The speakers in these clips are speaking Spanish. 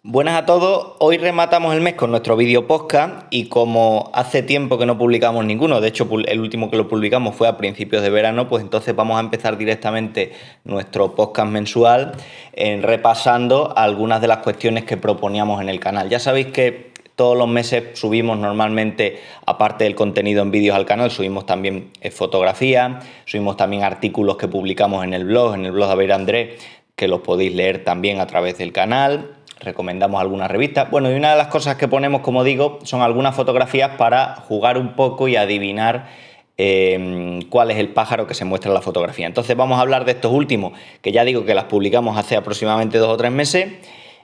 Buenas a todos, hoy rematamos el mes con nuestro vídeo podcast y como hace tiempo que no publicamos ninguno, de hecho el último que lo publicamos fue a principios de verano, pues entonces vamos a empezar directamente nuestro podcast mensual repasando algunas de las cuestiones que proponíamos en el canal. Ya sabéis que todos los meses subimos normalmente, aparte del contenido en vídeos al canal, subimos también fotografías, subimos también artículos que publicamos en el blog de Abeir Andrés, que los podéis leer también a través del canal. Recomendamos algunas revistas. Bueno, y una de las cosas que ponemos, como digo, son algunas fotografías para jugar un poco y adivinar cuál es el pájaro que se muestra en la fotografía. Entonces vamos a hablar de estos últimos, que ya digo que las publicamos hace aproximadamente 2 o 3 meses,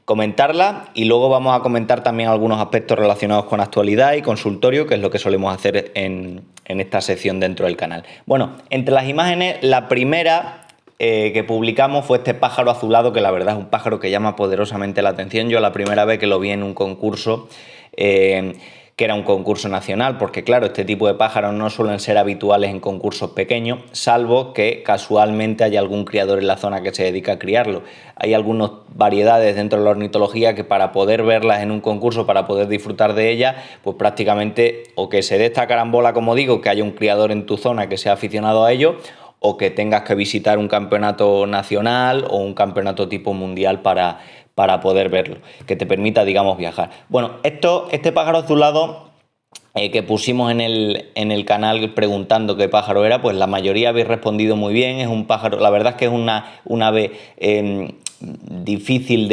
comentarlas y luego vamos a comentar también algunos aspectos relacionados con actualidad y consultorio, que es lo que solemos hacer en esta sección dentro del canal. Bueno, entre las imágenes, la primera que publicamos fue este pájaro azulado, que la verdad es un pájaro que llama poderosamente la atención. Yo la primera vez que lo vi en un concurso, que era un concurso nacional, porque claro, este tipo de pájaros no suelen ser habituales en concursos pequeños, salvo que casualmente haya algún criador en la zona que se dedica a criarlo. Hay algunas variedades dentro de la ornitología que para poder verlas en un concurso, para poder disfrutar de ellas, pues prácticamente o que se dé esta carambola, como digo, que haya un criador en tu zona que sea aficionado a ello, o que tengas que visitar un campeonato nacional o un campeonato tipo mundial para poder verlo, que te permita, digamos, viajar. Bueno, este pájaro azulado que pusimos en el canal preguntando qué pájaro era, pues la mayoría habéis respondido muy bien. Es un pájaro, la verdad es que es un ave difícil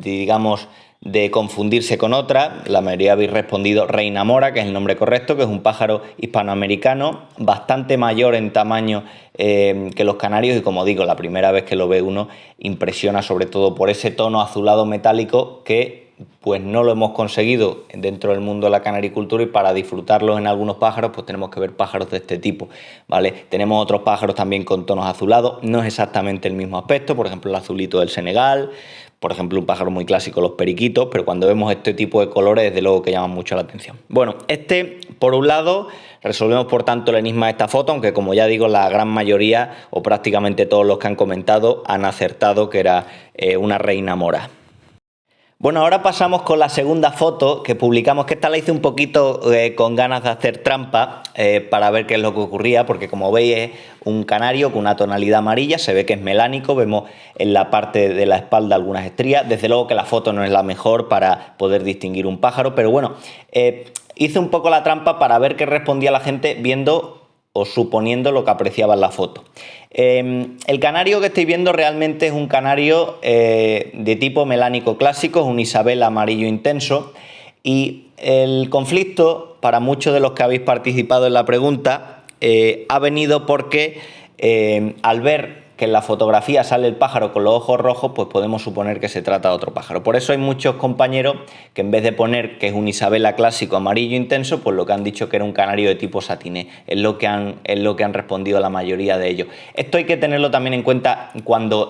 digamos, de confundirse con otra. La mayoría habéis respondido reina mora, que es el nombre correcto, que es un pájaro hispanoamericano, bastante mayor en tamaño que los canarios, y como digo, la primera vez que lo ve uno impresiona, sobre todo por ese tono azulado metálico que pues no lo hemos conseguido dentro del mundo de la canaricultura, y para disfrutarlos en algunos pájaros pues tenemos que ver pájaros de este tipo, ¿vale? Tenemos otros pájaros también con tonos azulados, no es exactamente el mismo aspecto, por ejemplo el azulito del Senegal, por ejemplo un pájaro muy clásico, los periquitos, pero cuando vemos este tipo de colores desde luego que llaman mucho la atención. Bueno, por un lado resolvemos por tanto el enigma de esta foto, aunque como ya digo la gran mayoría o prácticamente todos los que han comentado han acertado que era una reina mora. Bueno, ahora pasamos con la segunda foto que publicamos, que esta la hice un poquito con ganas de hacer trampa para ver qué es lo que ocurría, porque como veis es un canario con una tonalidad amarilla, se ve que es melánico, vemos en la parte de la espalda algunas estrías. Desde luego que la foto no es la mejor para poder distinguir un pájaro, pero bueno, hice un poco la trampa para ver qué respondía la gente viendo o suponiendo lo que apreciaba en la foto. El canario que estáis viendo realmente es un canario de tipo melánico clásico, es un Isabel amarillo intenso, y el conflicto, para muchos de los que habéis participado en la pregunta, ha venido porque al ver que en la fotografía sale el pájaro con los ojos rojos, pues podemos suponer que se trata de otro pájaro. Por eso hay muchos compañeros que en vez de poner que es un Isabela clásico amarillo intenso, pues lo que han dicho que era un canario de tipo satiné. Es lo que han respondido la mayoría de ellos. Esto hay que tenerlo también en cuenta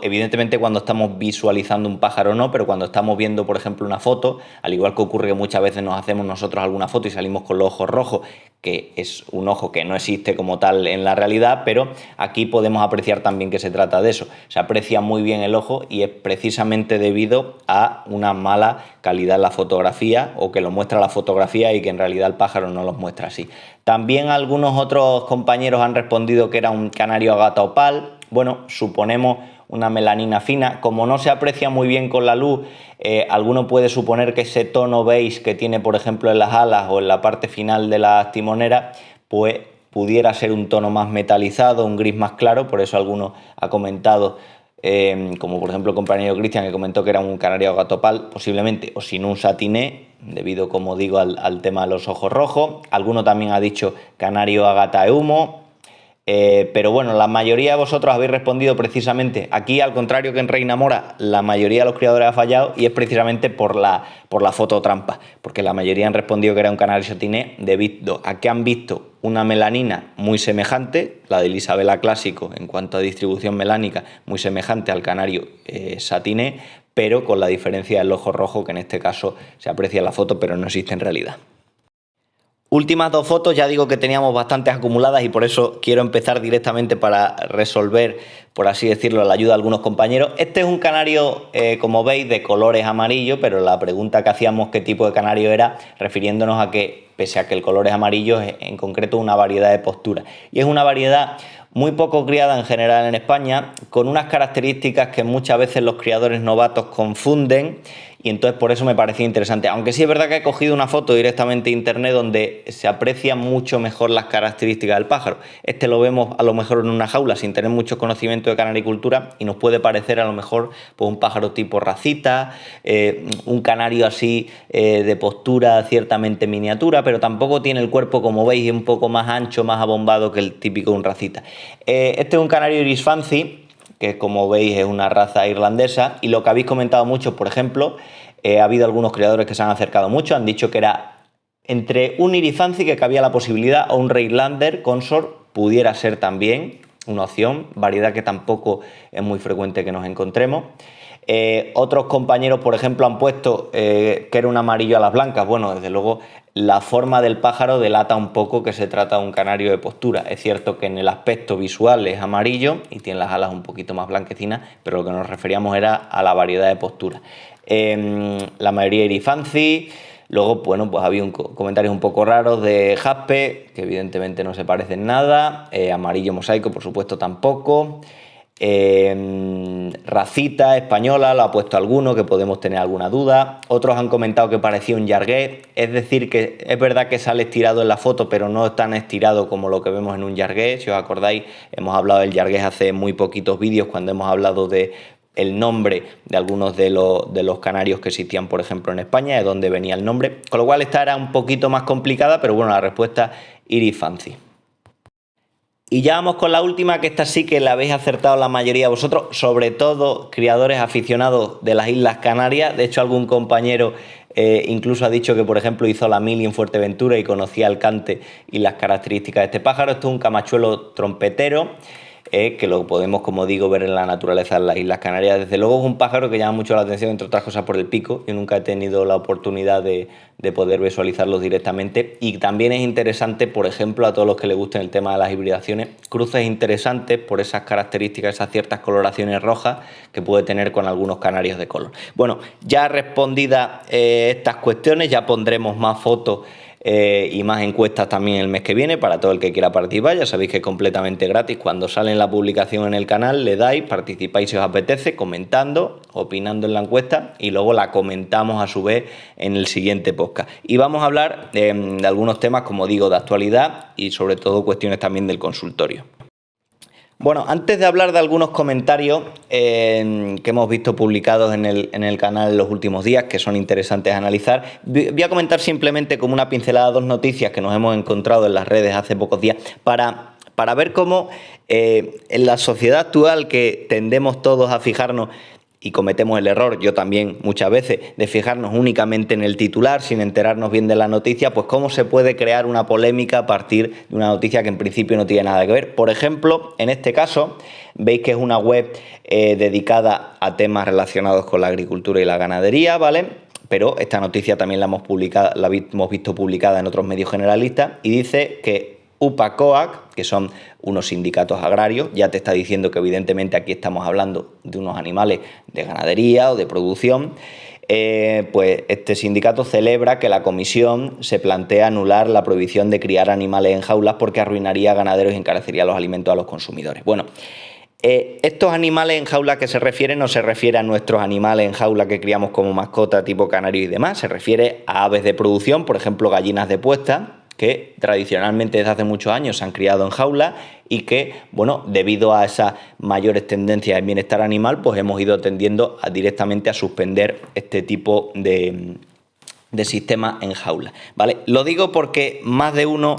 evidentemente cuando estamos visualizando un pájaro no, pero cuando estamos viendo, por ejemplo, una foto, al igual que ocurre que muchas veces nos hacemos nosotros alguna foto y salimos con los ojos rojos, que es un ojo que no existe como tal en la realidad, pero aquí podemos apreciar también que se trata de eso. Se aprecia muy bien el ojo y es precisamente debido a una mala calidad en la fotografía, o que lo muestra la fotografía y que en realidad el pájaro no los muestra así. También algunos otros compañeros han respondido que era un canario agata opal. Bueno, suponemos una melanina fina. Como no se aprecia muy bien con la luz, alguno puede suponer que ese tono beige que tiene, por ejemplo, en las alas o en la parte final de las timoneras, pues pudiera ser un tono más metalizado, un gris más claro. Por eso alguno ha comentado, como por ejemplo el compañero Cristian, que comentó que era un canario agatopal, posiblemente, o sin un satiné, debido, como digo, al tema de los ojos rojos. Alguno también ha dicho canario agata humo. Pero bueno, la mayoría de vosotros habéis respondido precisamente aquí, al contrario que en Reina Mora, la mayoría de los criadores ha fallado, y es precisamente por la foto trampa, porque la mayoría han respondido que era un canario satiné debido a que han visto una melanina muy semejante, la del Isabela clásico en cuanto a distribución melánica, muy semejante al canario satiné, pero con la diferencia del ojo rojo, que en este caso se aprecia en la foto pero no existe en realidad. Últimas dos fotos, ya digo que teníamos bastantes acumuladas y por eso quiero empezar directamente para resolver, por así decirlo, la ayuda de algunos compañeros. Este es un canario, como veis, de colores amarillo, pero la pregunta que hacíamos qué tipo de canario era, refiriéndonos a que, pese a que el color es amarillo, es en concreto una variedad de postura. Y es una variedad muy poco criada en general en España, con unas características que muchas veces los criadores novatos confunden, y entonces por eso me parecía interesante. Aunque sí es verdad que he cogido una foto directamente de internet donde se aprecian mucho mejor las características del pájaro. Este lo vemos a lo mejor en una jaula sin tener mucho conocimiento de canaricultura y nos puede parecer a lo mejor pues, un pájaro tipo racita, un canario así de postura ciertamente miniatura, pero tampoco tiene el cuerpo, como veis, un poco más ancho, más abombado que el típico de un racita. Este es un canario Iris Fancy, que como veis es una raza irlandesa, y lo que habéis comentado mucho, por ejemplo, ha habido algunos criadores que se han acercado mucho, han dicho que era entre un Iris Fancy que cabía la posibilidad o un Rhinelander consort, pudiera ser también una opción, variedad que tampoco es muy frecuente que nos encontremos. Otros compañeros, por ejemplo, han puesto que era un amarillo a las blancas. Bueno, desde luego la forma del pájaro delata un poco que se trata de un canario de postura. Es cierto que en el aspecto visual es amarillo y tiene las alas un poquito más blanquecinas, pero lo que nos referíamos era a la variedad de postura. La mayoría Iris Fancy. Luego, bueno, pues había comentarios un poco raros de jaspe, que evidentemente no se parecen nada. Amarillo mosaico, por supuesto, tampoco. Racita española, lo ha puesto alguno, que podemos tener alguna duda. Otros han comentado que parecía un yargué, es decir, que es verdad que sale estirado en la foto, pero no es tan estirado como lo que vemos en un yargué. Si os acordáis, hemos hablado del yargué hace muy poquitos vídeos, cuando hemos hablado de el nombre de algunos de los canarios que existían, por ejemplo, en España, de dónde venía el nombre. Con lo cual esta era un poquito más complicada, pero bueno, la respuesta Iris Fancy. Y ya vamos con la última, que esta sí que la habéis acertado la mayoría de vosotros, sobre todo criadores aficionados de las Islas Canarias. De hecho, algún compañero incluso ha dicho que, por ejemplo, hizo la mili en Fuerteventura y conocía el cante y las características de este pájaro. Esto es un camachuelo trompetero, que lo podemos, como digo, ver en la naturaleza en las Islas Canarias. Desde luego es un pájaro que llama mucho la atención, entre otras cosas por el pico. Yo nunca he tenido la oportunidad de poder visualizarlos directamente, y también es interesante, por ejemplo, a todos los que les gusten el tema de las hibridaciones, cruces interesantes por esas características, esas ciertas coloraciones rojas que puede tener con algunos canarios de color. Bueno, ya respondidas estas cuestiones, ya pondremos más fotos y más encuestas también el mes que viene para todo el que quiera participar. Ya sabéis que es completamente gratis. Cuando sale la publicación en el canal, le dais, participáis si os apetece, comentando, opinando en la encuesta, y luego la comentamos a su vez en el siguiente podcast. Y vamos a hablar de algunos temas, como digo, de actualidad y sobre todo cuestiones también del consultorio. Bueno, antes de hablar de algunos comentarios que hemos visto publicados en el canal en los últimos días, que son interesantes a analizar, voy a comentar simplemente como una pincelada dos noticias que nos hemos encontrado en las redes hace pocos días para ver cómo en la sociedad actual, que tendemos todos a fijarnos, y cometemos el error, yo también muchas veces, de fijarnos únicamente en el titular sin enterarnos bien de la noticia, pues cómo se puede crear una polémica a partir de una noticia que en principio no tiene nada que ver. Por ejemplo, en este caso, veis que es una web dedicada a temas relacionados con la agricultura y la ganadería, ¿vale? Pero esta noticia también la hemos visto publicada en otros medios generalistas, y dice que UPA-COAG, que son unos sindicatos agrarios, ya te está diciendo que evidentemente aquí estamos hablando de unos animales de ganadería o de producción, pues este sindicato celebra que la comisión se plantea anular la prohibición de criar animales en jaulas porque arruinaría a ganaderos y encarecería los alimentos a los consumidores. Bueno, estos animales en jaula que se refieren no se refiere a nuestros animales en jaula que criamos como mascota tipo canario y demás, se refiere a aves de producción, por ejemplo gallinas de puesta, que tradicionalmente desde hace muchos años se han criado en jaula y que, bueno, debido a esas mayores tendencias en bienestar animal, pues hemos ido tendiendo directamente a suspender este tipo de sistema en jaula, ¿vale? Lo digo porque más de uno,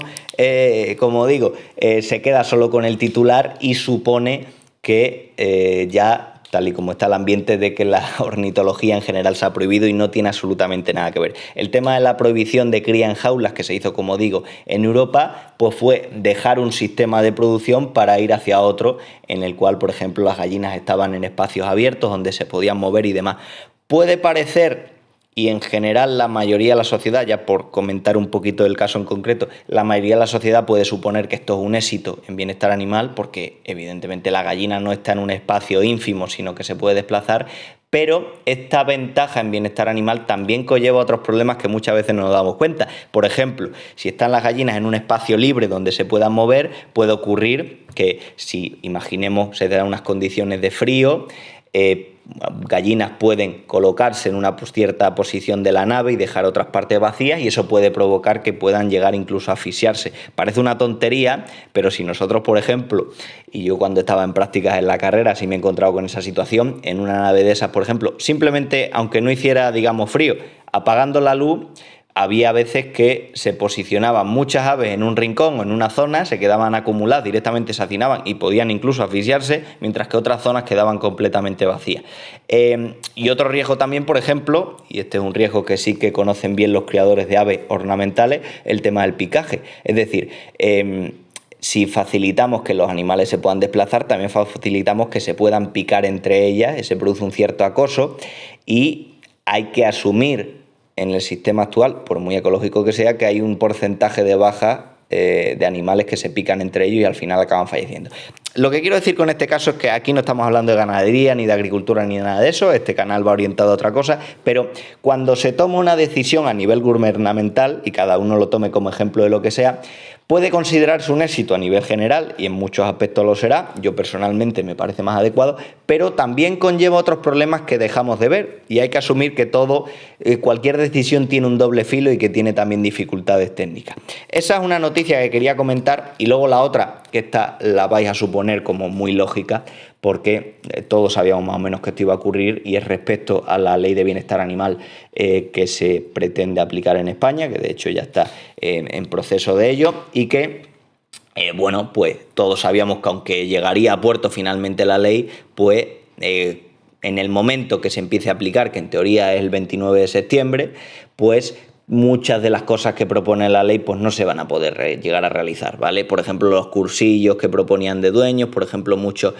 como digo, se queda solo con el titular y supone que ya, tal y como está el ambiente, de que la ornitología en general se ha prohibido, y no tiene absolutamente nada que ver. El tema de la prohibición de cría en jaulas, que se hizo, como digo, en Europa, pues fue dejar un sistema de producción para ir hacia otro, en el cual, por ejemplo, las gallinas estaban en espacios abiertos donde se podían mover y demás. Puede parecer y en general la mayoría de la sociedad, ya por comentar un poquito del caso en concreto, la mayoría de la sociedad puede suponer que esto es un éxito en bienestar animal porque evidentemente la gallina no está en un espacio ínfimo, sino que se puede desplazar, pero esta ventaja en bienestar animal también conlleva otros problemas que muchas veces no nos damos cuenta. Por ejemplo, si están las gallinas en un espacio libre donde se puedan mover, puede ocurrir que si, imaginemos, se dan unas condiciones de frío, gallinas pueden colocarse en una cierta posición de la nave y dejar otras partes vacías, y eso puede provocar que puedan llegar incluso a asfixiarse. Parece una tontería, pero si nosotros, por ejemplo, y yo cuando estaba en prácticas en la carrera sí me he encontrado con esa situación, en una nave de esas, por ejemplo, simplemente, aunque no hiciera, digamos, frío, apagando la luz, había veces que se posicionaban muchas aves en un rincón o en una zona, se quedaban acumuladas, directamente se hacinaban y podían incluso asfixiarse, mientras que otras zonas quedaban completamente vacías. Y otro riesgo también, por ejemplo, y este es un riesgo que sí que conocen bien los criadores de aves ornamentales, el tema del picaje. Es decir, si facilitamos que los animales se puedan desplazar, también facilitamos que se puedan picar entre ellas, se produce un cierto acoso, y hay que asumir en el sistema actual, por muy ecológico que sea, que hay un porcentaje de baja de animales que se pican entre ellos y al final acaban falleciendo. Lo que quiero decir con este caso es que aquí no estamos hablando de ganadería, ni de agricultura, ni nada de eso. Este canal va orientado a otra cosa, pero cuando se toma una decisión a nivel gubernamental, y cada uno lo tome como ejemplo de lo que sea, puede considerarse un éxito a nivel general, y en muchos aspectos lo será. Yo personalmente me parece más adecuado, pero también conlleva otros problemas que dejamos de ver, y hay que asumir que cualquier decisión tiene un doble filo y que tiene también dificultades técnicas. Esa es una noticia que quería comentar, y luego la otra, que esta la vais a suponer como muy lógica, porque todos sabíamos más o menos que esto iba a ocurrir, y es respecto a la ley de bienestar animal que se pretende aplicar en España, que de hecho ya está en proceso de ello, y que bueno, pues todos sabíamos que aunque llegaría a puerto finalmente la ley, pues en el momento que se empiece a aplicar, que en teoría es el 29 de septiembre, pues muchas de las cosas que propone la ley pues no se van a poder llegar a realizar, ¿vale? Por ejemplo, los cursillos que proponían de dueños, por ejemplo, mucho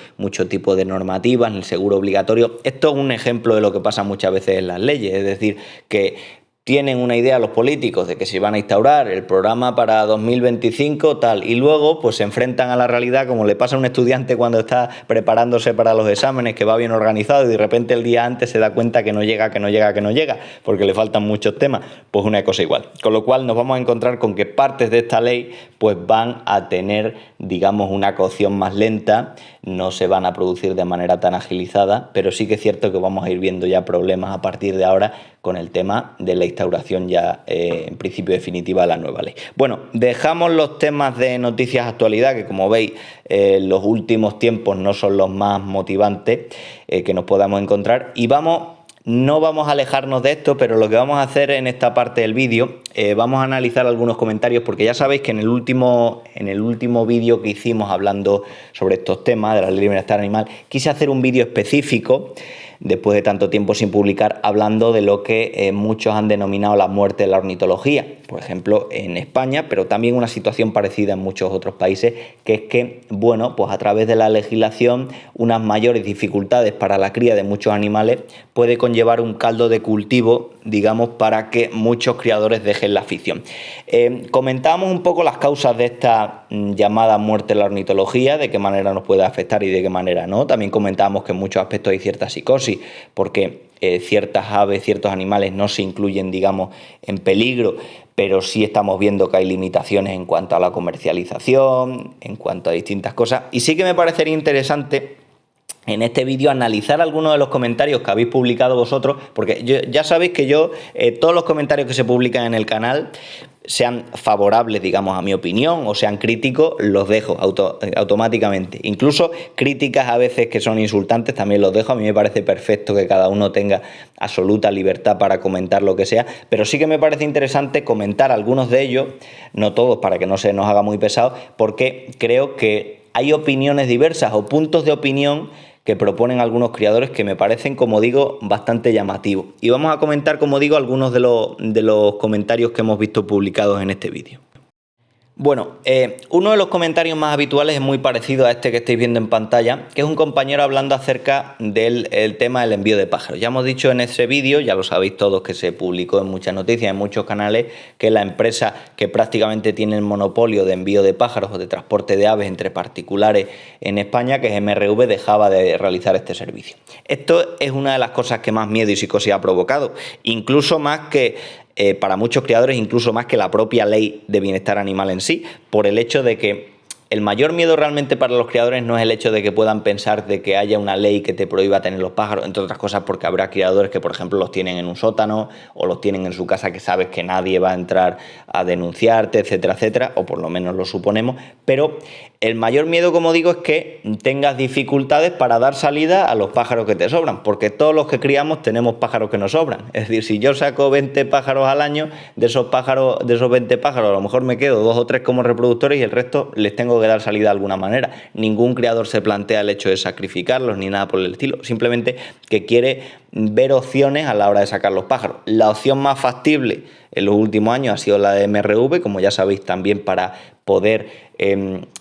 tipo de normativas, el seguro obligatorio. Esto es un ejemplo de lo que pasa muchas veces en las leyes, es decir, que tienen una idea los políticos de que se van a instaurar el programa para 2025, tal, y luego pues se enfrentan a la realidad, como le pasa a un estudiante cuando está preparándose para los exámenes, que va bien organizado y de repente el día antes se da cuenta que no llega, porque le faltan muchos temas. Pues una cosa igual. Con lo cual nos vamos a encontrar con que partes de esta ley pues van a tener, digamos, una cocción más lenta, no se van a producir de manera tan agilizada, pero sí que es cierto que vamos a ir viendo ya problemas a partir de ahora con el tema de la instauración ya en principio definitiva de la nueva ley. Bueno, dejamos los temas de noticias de actualidad, que como veis los últimos tiempos no son los más motivantes que nos podamos encontrar, y no vamos a alejarnos de esto, pero lo que vamos a hacer en esta parte del vídeo, vamos a analizar algunos comentarios, porque ya sabéis que en el último vídeo que hicimos hablando sobre estos temas de la ley de bienestar animal, quise hacer un vídeo específico, después de tanto tiempo sin publicar, hablando de lo que muchos han denominado la muerte de la ornitología, por ejemplo en España, pero también una situación parecida en muchos otros países, que es que, bueno, pues a través de la legislación, unas mayores dificultades para la cría de muchos animales puede conllevar un caldo de cultivo, digamos, para que muchos criadores dejen la afición. Comentábamos un poco las causas de esta llamada muerte de la ornitología, de qué manera nos puede afectar y de qué manera no. También comentábamos que en muchos aspectos hay cierta psicosis, porque ciertas aves, ciertos animales no se incluyen, digamos, en peligro, pero sí estamos viendo que hay limitaciones en cuanto a la comercialización, en cuanto a distintas cosas. Y sí que me parecería interesante en este vídeo analizar algunos de los comentarios que habéis publicado vosotros, porque ya sabéis que yo todos los comentarios que se publican en el canal, sean favorables, digamos, a mi opinión, o sean críticos, los dejo automáticamente. Incluso críticas a veces que son insultantes también los dejo. A mí me parece perfecto que cada uno tenga absoluta libertad para comentar lo que sea, pero sí que me parece interesante comentar algunos de ellos, no todos, para que no se nos haga muy pesado, porque creo que hay opiniones diversas o puntos de opinión que proponen algunos criadores que me parecen, como digo, bastante llamativos. Y vamos a comentar, como digo, algunos de los comentarios que hemos visto publicados en este vídeo. Bueno, uno de los comentarios más habituales es muy parecido a este que estáis viendo en pantalla, que es un compañero hablando acerca del tema del envío de pájaros. Ya hemos dicho en ese vídeo, ya lo sabéis todos, que se publicó en muchas noticias, en muchos canales, que la empresa que prácticamente tiene el monopolio de envío de pájaros o de transporte de aves entre particulares en España, que es MRV, dejaba de realizar este servicio. Esto es una de las cosas que más miedo y psicosis ha provocado, incluso más que para muchos criadores, incluso más que la propia ley de bienestar animal en sí, por el hecho de que el mayor miedo realmente para los criadores no es el hecho de que puedan pensar de que haya una ley que te prohíba tener los pájaros, entre otras cosas porque habrá criadores que, por ejemplo, los tienen en un sótano o los tienen en su casa, que sabes que nadie va a entrar a denunciarte, etcétera, etcétera, o por lo menos lo suponemos, pero el mayor miedo, como digo, es que tengas dificultades para dar salida a los pájaros que te sobran, porque todos los que criamos tenemos pájaros que nos sobran. Es decir, si yo saco 20 pájaros al año, de esos 20 pájaros a lo mejor me quedo 2 o 3 como reproductores y el resto les tengo que dar salida de alguna manera. Ningún criador se plantea el hecho de sacrificarlos ni nada por el estilo, simplemente que quiere ver opciones a la hora de sacar los pájaros. La opción más factible en los últimos años ha sido la de MRV, como ya sabéis, también para poder,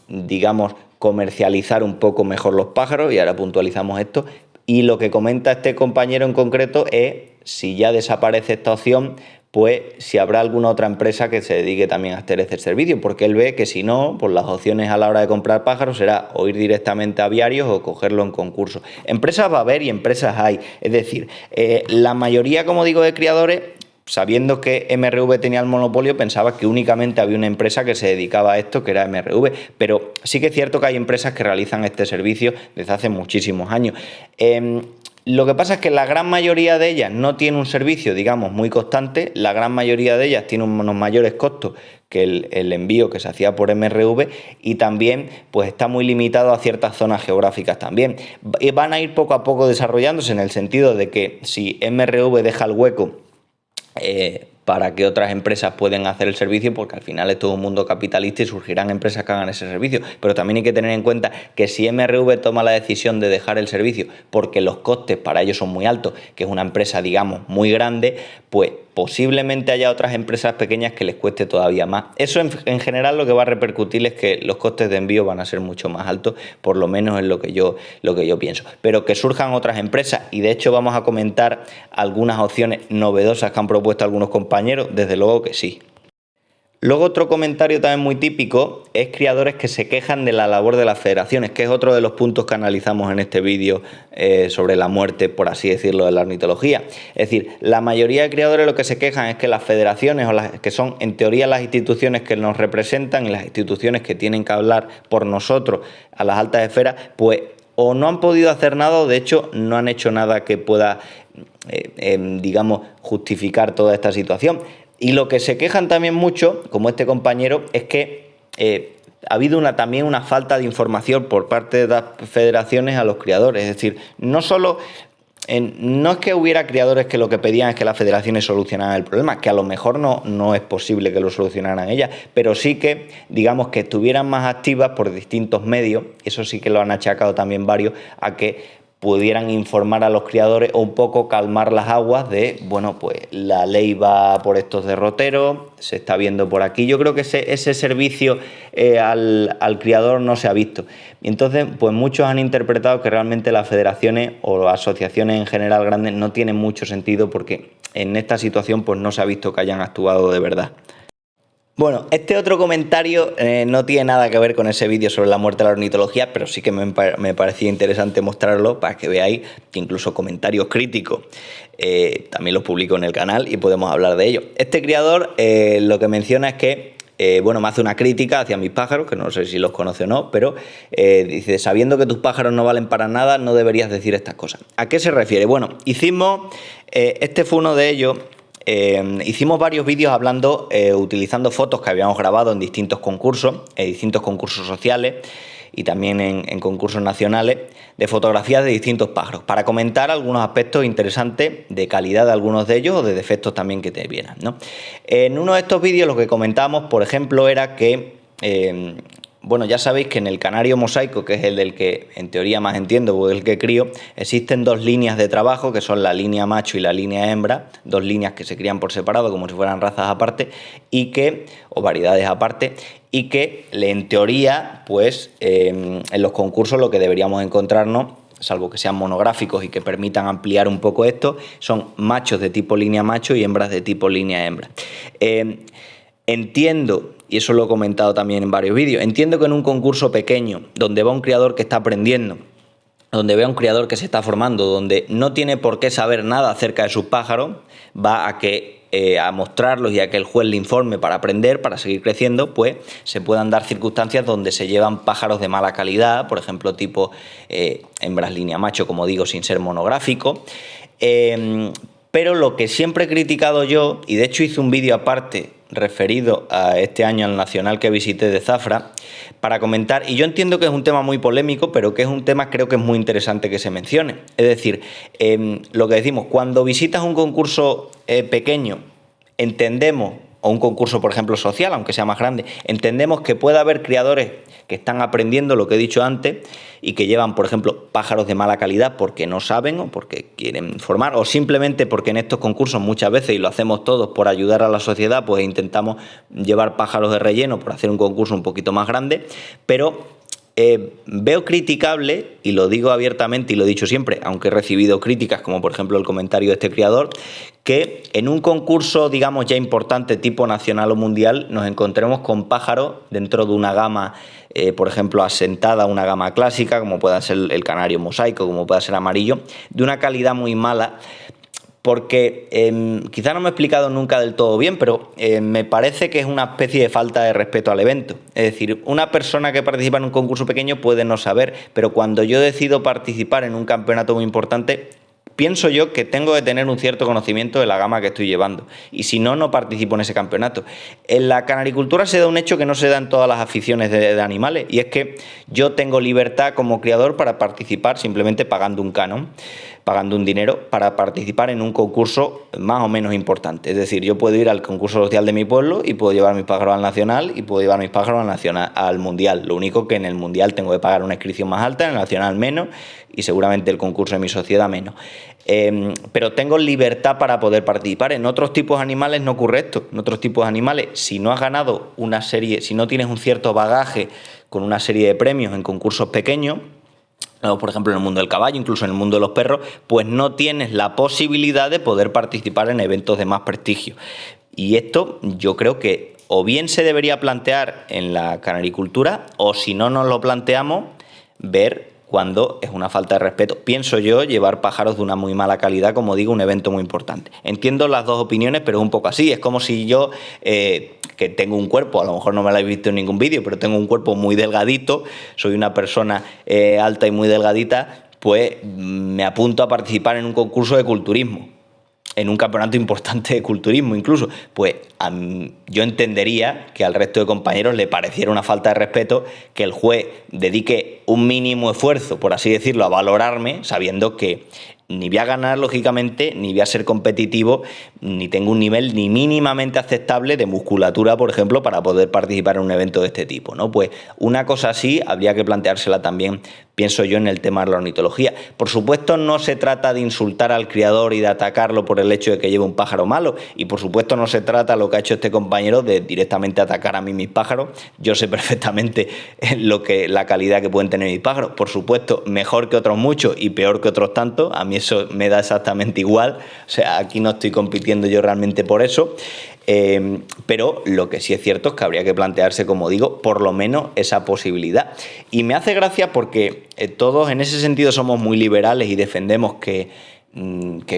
digamos, comercializar un poco mejor los pájaros, y ahora puntualizamos esto. Y lo que comenta este compañero en concreto es si ya desaparece esta opción, pues si habrá alguna otra empresa que se dedique también a hacer este servicio, porque él ve que si no, pues las opciones a la hora de comprar pájaros será o ir directamente a aviarios o cogerlo en concurso. Empresas va a haber y empresas hay, es decir, la mayoría, como digo, de criadores, sabiendo que MRV tenía el monopolio, pensaba que únicamente había una empresa que se dedicaba a esto, que era MRV, pero sí que es cierto que hay empresas que realizan este servicio desde hace muchísimos años. Lo que pasa es que la gran mayoría de ellas no tiene un servicio, digamos, muy constante, la gran mayoría de ellas tiene unos mayores costos que el envío que se hacía por MRV, y también pues está muy limitado a ciertas zonas geográficas también. Y van a ir poco a poco desarrollándose en el sentido de que si MRV deja el hueco para que otras empresas puedan hacer el servicio, porque al final es todo un mundo capitalista y surgirán empresas que hagan ese servicio, pero también hay que tener en cuenta que si MRV toma la decisión de dejar el servicio porque los costes para ellos son muy altos, que es una empresa, digamos, muy grande, pues posiblemente haya otras empresas pequeñas que les cueste todavía más. Eso en general lo que va a repercutir es que los costes de envío van a ser mucho más altos, por lo menos es lo que yo pienso. Pero que surjan otras empresas, y de hecho vamos a comentar algunas opciones novedosas que han propuesto algunos compañeros, desde luego que sí. Luego otro comentario también muy típico es criadores que se quejan de la labor de las federaciones, que es otro de los puntos que analizamos en este vídeo sobre la muerte, por así decirlo, de la ornitología. Es decir, la mayoría de criadores lo que se quejan es que las federaciones, o las que son en teoría las instituciones que nos representan y las instituciones que tienen que hablar por nosotros a las altas esferas, pues o no han podido hacer nada o de hecho no han hecho nada que pueda, digamos, justificar toda esta situación. Y lo que se quejan también mucho, como este compañero, es que ha habido también una falta de información por parte de las federaciones a los criadores. Es decir, no es que hubiera criadores que lo que pedían es que las federaciones solucionaran el problema, que a lo mejor no es posible que lo solucionaran ellas, pero sí que, digamos, que estuvieran más activas por distintos medios, eso sí que lo han achacado también varios, a que pudieran informar a los criadores o un poco calmar las aguas de, bueno, pues la ley va por estos derroteros, se está viendo por aquí. Yo creo que ese servicio al criador no se ha visto. Y entonces, pues muchos han interpretado que realmente las federaciones o las asociaciones en general grandes no tienen mucho sentido, porque en esta situación pues no se ha visto que hayan actuado de verdad. Bueno, este otro comentario no tiene nada que ver con ese vídeo sobre la muerte de la ornitología, pero sí que me parecía interesante mostrarlo para que veáis que incluso comentarios críticos también los publico en el canal y podemos hablar de ello. Este criador lo que menciona es que bueno, me hace una crítica hacia mis pájaros, que no sé si los conoce o no, pero dice, sabiendo que tus pájaros no valen para nada, no deberías decir estas cosas. ¿A qué se refiere? Bueno, este fue uno de ellos. Hicimos varios vídeos hablando, utilizando fotos que habíamos grabado en distintos concursos sociales y también en concursos nacionales, de fotografías de distintos pájaros, para comentar algunos aspectos interesantes de calidad de algunos de ellos o de defectos también que te vieran, ¿no? En uno de estos vídeos lo que comentábamos, por ejemplo, era que bueno, ya sabéis que en el canario mosaico, que es el del que en teoría más entiendo, porque es el que crío, existen dos líneas de trabajo, que son la línea macho y la línea hembra, dos líneas que se crían por separado, como si fueran razas aparte, o variedades aparte, y que en teoría, pues en los concursos lo que deberíamos encontrarnos, salvo que sean monográficos y que permitan ampliar un poco esto, son machos de tipo línea macho y hembras de tipo línea hembra. Entiendo, y eso lo he comentado también en varios vídeos, entiendo que en un concurso pequeño, donde va un criador que está aprendiendo, donde ve a un criador que se está formando, donde no tiene por qué saber nada acerca de sus pájaros, va a mostrarlos y a que el juez le informe para aprender, para seguir creciendo, pues se puedan dar circunstancias donde se llevan pájaros de mala calidad, por ejemplo, tipo hembras línea macho, como digo, sin ser monográfico. Pero lo que siempre he criticado yo, y de hecho hice un vídeo aparte referido a este año al nacional que visité de Zafra, para comentar, y yo entiendo que es un tema muy polémico, pero que es un tema creo que es muy interesante que se mencione. Es decir, lo que decimos, cuando visitas un concurso pequeño, entendemos, o un concurso, por ejemplo, social, aunque sea más grande, entendemos que puede haber criadores que están aprendiendo lo que he dicho antes y que llevan, por ejemplo, pájaros de mala calidad porque no saben o porque quieren formar, o simplemente porque en estos concursos muchas veces, y lo hacemos todos por ayudar a la sociedad, pues intentamos llevar pájaros de relleno por hacer un concurso un poquito más grande, pero veo criticable, y lo digo abiertamente y lo he dicho siempre, aunque he recibido críticas, como por ejemplo el comentario de este criador, que en un concurso, digamos, ya importante tipo nacional o mundial, nos encontremos con pájaros dentro de una gama, por ejemplo, asentada, una gama clásica, como pueda ser el canario mosaico, como pueda ser amarillo, de una calidad muy mala, porque quizá no me he explicado nunca del todo bien, pero me parece que es una especie de falta de respeto al evento. Es decir, una persona que participa en un concurso pequeño puede no saber, pero cuando yo decido participar en un campeonato muy importante, pienso yo que tengo que tener un cierto conocimiento de la gama que estoy llevando, y si no, no participo en ese campeonato. En la canaricultura se da un hecho que no se da en todas las aficiones de animales, y es que yo tengo libertad como criador para participar simplemente pagando un canon, pagando un dinero para participar en un concurso más o menos importante. Es decir, yo puedo ir al concurso social de mi pueblo y puedo llevar mis pájaros al nacional y puedo llevar mis pájaros al mundial. Lo único que en el mundial tengo que pagar una inscripción más alta, en el nacional menos y seguramente el concurso de mi sociedad menos. Pero tengo libertad para poder participar. En otros tipos de animales no ocurre esto. En otros tipos de animales, si no has ganado una serie, si no tienes un cierto bagaje con una serie de premios en concursos pequeños, por ejemplo en el mundo del caballo, incluso en el mundo de los perros, pues no tienes la posibilidad de poder participar en eventos de más prestigio. Y esto yo creo que o bien se debería plantear en la canaricultura, o si no nos lo planteamos, ver cuando es una falta de respeto. Pienso yo llevar pájaros de una muy mala calidad, como digo, un evento muy importante. Entiendo las dos opiniones, pero es un poco así. Es como si yo, que tengo un cuerpo, a lo mejor no me lo habéis visto en ningún vídeo, pero tengo un cuerpo muy delgadito, soy una persona alta y muy delgadita, pues me apunto a participar en un concurso de culturismo, en un campeonato importante de culturismo incluso, pues yo entendería que al resto de compañeros le pareciera una falta de respeto que el juez dedique un mínimo esfuerzo, por así decirlo, a valorarme, sabiendo que ni voy a ganar, lógicamente, ni voy a ser competitivo, ni tengo un nivel ni mínimamente aceptable de musculatura, por ejemplo, para poder participar en un evento de este tipo, ¿no? Pues una cosa así habría que planteársela también, pienso yo, en el tema de la ornitología. Por supuesto, no se trata de insultar al criador y de atacarlo por el hecho de que lleve un pájaro malo, y por supuesto no se trata, lo que ha hecho este compañero, de directamente atacar a mí mis pájaros. Yo sé perfectamente la calidad que pueden tener mis pájaros, por supuesto, mejor que otros muchos y peor que otros tantos. A mí eso me da exactamente igual, o sea, aquí no estoy compitiendo yo realmente por eso, pero lo que sí es cierto es que habría que plantearse, como digo, por lo menos esa posibilidad. Y me hace gracia porque todos en ese sentido somos muy liberales y defendemos que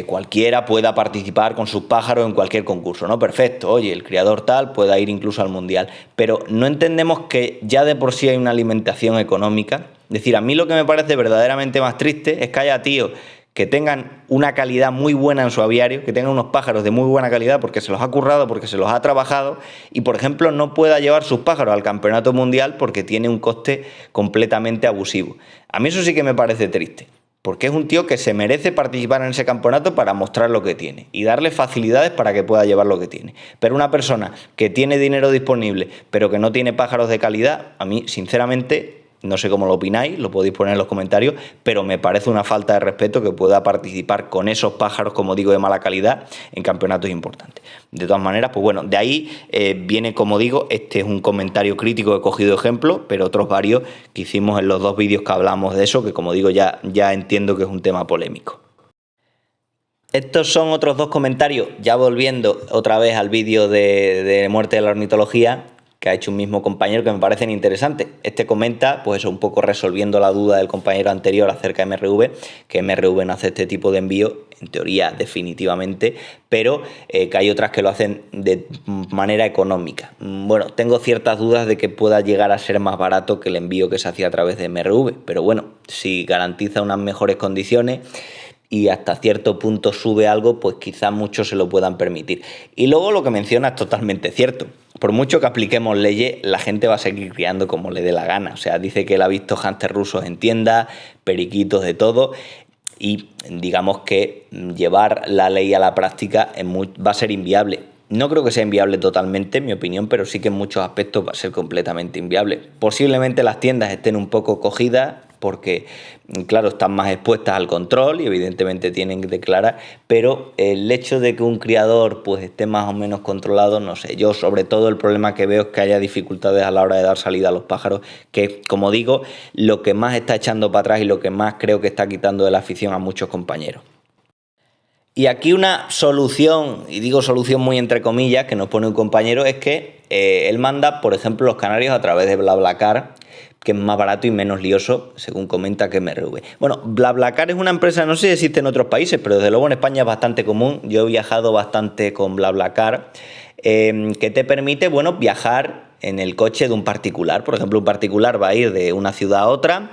cualquiera pueda participar con sus pájaros en cualquier concurso, ¿no? Perfecto, oye, el criador tal pueda ir incluso al mundial, pero no entendemos que ya de por sí hay una alimentación económica. Es decir, a mí lo que me parece verdaderamente más triste es que haya tíos que tengan una calidad muy buena en su aviario, que tengan unos pájaros de muy buena calidad porque se los ha currado, porque se los ha trabajado, y por ejemplo no pueda llevar sus pájaros al campeonato mundial porque tiene un coste completamente abusivo. A mí eso sí que me parece triste. porque es un tío que se merece participar en ese campeonato para mostrar lo que tiene y darle facilidades para que pueda llevar lo que tiene. Pero una persona que tiene dinero disponible, pero que no tiene pájaros de calidad, a mí, sinceramente, no sé cómo lo opináis, lo podéis poner en los comentarios, pero me parece una falta de respeto que pueda participar con esos pájaros, como digo, de mala calidad en campeonatos importantes. De todas maneras, pues bueno, de ahí viene, como digo, este es un comentario crítico que he cogido ejemplo, pero otros varios que hicimos en los 2 vídeos que hablamos de eso, que como digo, ya entiendo que es un tema polémico. Estos son otros 2 comentarios, ya volviendo otra vez al vídeo de muerte de la ornitología, que ha hecho un mismo compañero, que me parecen interesantes. Este comenta, pues eso, un poco resolviendo la duda del compañero anterior acerca de MRV, que MRV no hace este tipo de envío, en teoría definitivamente, pero que hay otras que lo hacen de manera económica. Bueno, tengo ciertas dudas de que pueda llegar a ser más barato que el envío que se hacía a través de MRV, pero bueno, si garantiza unas mejores condiciones y hasta cierto punto sube algo, pues quizás muchos se lo puedan permitir. Y luego lo que menciona es totalmente cierto. Por mucho que apliquemos leyes, la gente va a seguir criando como le dé la gana. O sea, dice que él ha visto hámster rusos en tiendas, periquitos, de todo, y digamos que llevar la ley a la práctica va a ser inviable. No creo que sea inviable totalmente, en mi opinión, pero sí que en muchos aspectos va a ser completamente inviable. Posiblemente las tiendas estén un poco cogidas porque, claro, están más expuestas al control y evidentemente tienen que declarar, pero el hecho de que un criador pues esté más o menos controlado, no sé, yo sobre todo el problema que veo es que haya dificultades a la hora de dar salida a los pájaros, que, como digo, lo que más está echando para atrás y lo que más creo que está quitando de la afición a muchos compañeros. Y aquí una solución, y digo solución muy entre comillas, que nos pone un compañero, es que él manda, por ejemplo, los canarios a través de BlaBlaCar, que es más barato y menos lioso, según comenta que MRV. Bueno, BlaBlaCar es una empresa, no sé si existe en otros países, pero desde luego en España es bastante común. Yo he viajado bastante con BlaBlaCar, que te permite, bueno, viajar en el coche de un particular. Por ejemplo, un particular va a ir de una ciudad a otra,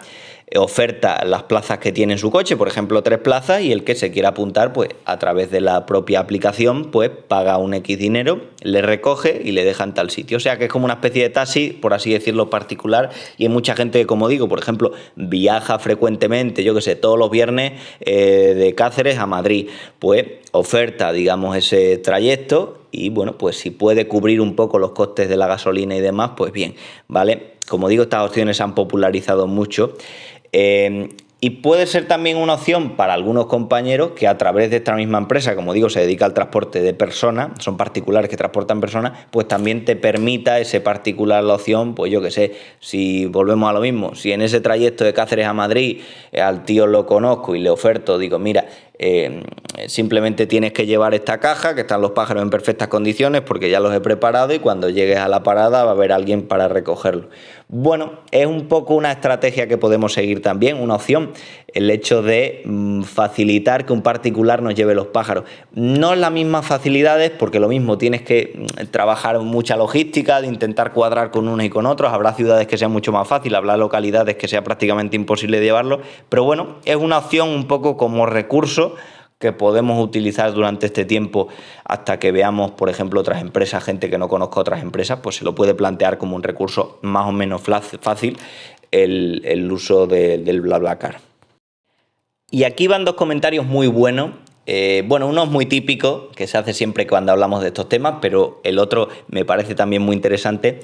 oferta las plazas que tiene en su coche, por ejemplo 3 plazas, y el que se quiera apuntar, pues a través de la propia aplicación, pues paga un X dinero, le recoge y le deja en tal sitio. O sea que es como una especie de taxi, por así decirlo, particular, y hay mucha gente que, como digo, por ejemplo, viaja frecuentemente, yo que sé, todos los viernes de Cáceres a Madrid, pues oferta, digamos, ese trayecto y, bueno, pues si puede cubrir un poco los costes de la gasolina y demás, pues bien, ¿vale? Como digo, estas opciones se han popularizado mucho. Y puede ser también una opción para algunos compañeros que a través de esta misma empresa, como digo, se dedica al transporte de personas, son particulares que transportan personas, pues también te permita ese particular la opción, pues yo que sé, si volvemos a lo mismo, si en ese trayecto de Cáceres a Madrid al tío lo conozco y le oferto, digo, mira, simplemente tienes que llevar esta caja, que están los pájaros en perfectas condiciones porque ya los he preparado y cuando llegues a la parada va a haber alguien para recogerlo. Bueno, es un poco una estrategia que podemos seguir también, una opción, el hecho de facilitar que un particular nos lleve los pájaros. No las mismas facilidades porque lo mismo tienes que trabajar mucha logística, de intentar cuadrar con unos y con otros, habrá ciudades que sea mucho más fácil, habrá localidades que sea prácticamente imposible llevarlo, pero bueno, es una opción un poco como recurso que podemos utilizar durante este tiempo hasta que veamos, por ejemplo, otras empresas, gente que no conozca otras empresas, pues se lo puede plantear como un recurso más o menos fácil el uso del BlaBlaCar. Y aquí van 2 comentarios muy buenos. Bueno, uno es muy típico, que se hace siempre cuando hablamos de estos temas, pero el otro me parece también muy interesante.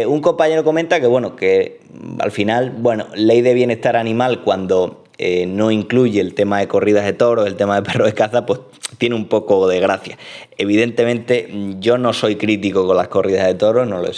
Un compañero comenta que, bueno, que al final, bueno, ley de bienestar animal cuando no incluye el tema de corridas de toros, el tema de perros de caza, pues tiene un poco de gracia. Evidentemente yo no soy crítico con las corridas de toros, no lo he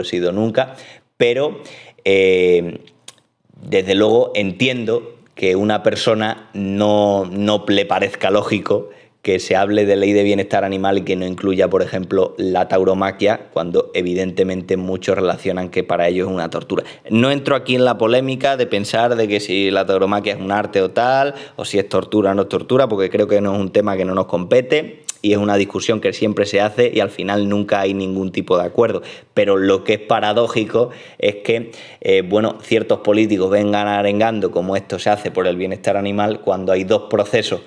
sido nunca, pero desde luego entiendo que una persona no le parezca lógico que se hable de ley de bienestar animal y que no incluya, por ejemplo, la tauromaquia, cuando evidentemente muchos relacionan que para ellos es una tortura. No entro aquí en la polémica de pensar de que si la tauromaquia es un arte o tal, o si es tortura o no es tortura, porque creo que no es un tema que no nos compete y es una discusión que siempre se hace y al final nunca hay ningún tipo de acuerdo. Pero lo que es paradójico es que, bueno, ciertos políticos vengan arengando como esto se hace por el bienestar animal cuando hay 2 procesos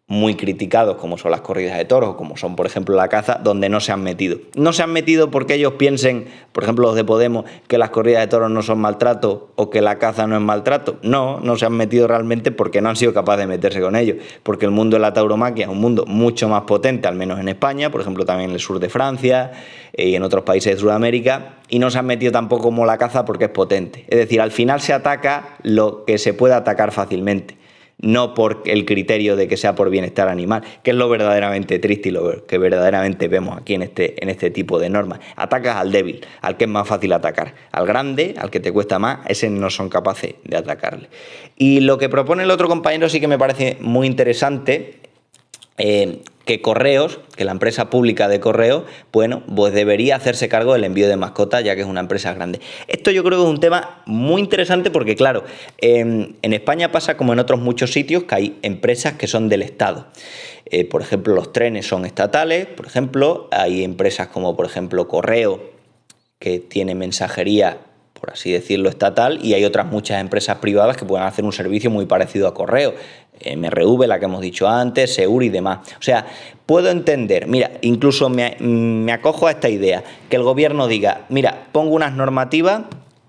muy criticados, como son las corridas de toros, o como son, por ejemplo, la caza, donde no se han metido. No se han metido porque ellos piensen, por ejemplo, los de Podemos, que las corridas de toros no son maltrato o que la caza no es maltrato. No, no se han metido realmente porque no han sido capaces de meterse con ellos. Porque el mundo de la tauromaquia es un mundo mucho más potente, al menos en España, por ejemplo, también en el sur de Francia y en otros países de Sudamérica, y no se han metido tampoco como la caza porque es potente. Es decir, al final se ataca lo que se puede atacar fácilmente, no por el criterio de que sea por bienestar animal, que es lo verdaderamente triste y lo que verdaderamente vemos aquí en este tipo de normas. Atacas al débil, al que es más fácil atacar. Al grande, al que te cuesta más, ese no son capaces de atacarle. Y lo que propone el otro compañero sí que me parece muy interesante, que Correos, que la empresa pública de Correos, bueno, pues debería hacerse cargo del envío de mascotas, ya que es una empresa grande. Esto yo creo que es un tema muy interesante porque, claro, en España pasa como en otros muchos sitios que hay empresas que son del Estado. Por ejemplo, los trenes son estatales, por ejemplo, hay empresas como, por ejemplo, Correo, que tiene mensajería, por así decirlo, estatal, y hay otras muchas empresas privadas que pueden hacer un servicio muy parecido a Correo. MRV, la que hemos dicho antes, Seur y demás. O sea, puedo entender, mira, incluso me acojo a esta idea, que el gobierno diga, mira, pongo unas normativas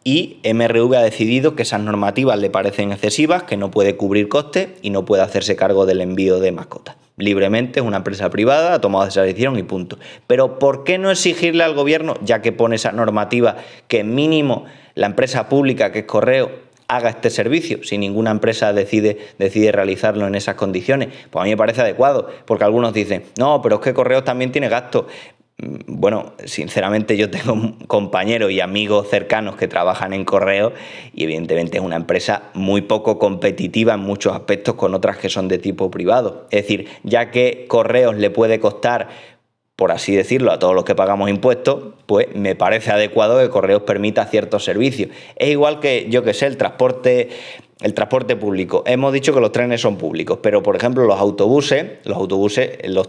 y MRV ha decidido que esas normativas le parecen excesivas, que no puede cubrir costes y no puede hacerse cargo del envío de mascotas. Libremente, es una empresa privada, ha tomado esa decisión y punto. Pero ¿por qué no exigirle al gobierno, ya que pone esa normativa, que mínimo la empresa pública, que es Correo, haga este servicio, si ninguna empresa decide realizarlo en esas condiciones? Pues a mí me parece adecuado, porque algunos dicen, no, pero es que Correos también tiene gastos. Bueno, sinceramente yo tengo compañeros y amigos cercanos que trabajan en Correos y evidentemente es una empresa muy poco competitiva en muchos aspectos con otras que son de tipo privado. Es decir, ya que Correos le puede costar, por así decirlo, a todos los que pagamos impuestos, pues me parece adecuado que Correos permita ciertos servicios. Es igual que, yo que sé, el transporte público. Hemos dicho que los trenes son públicos, pero por ejemplo los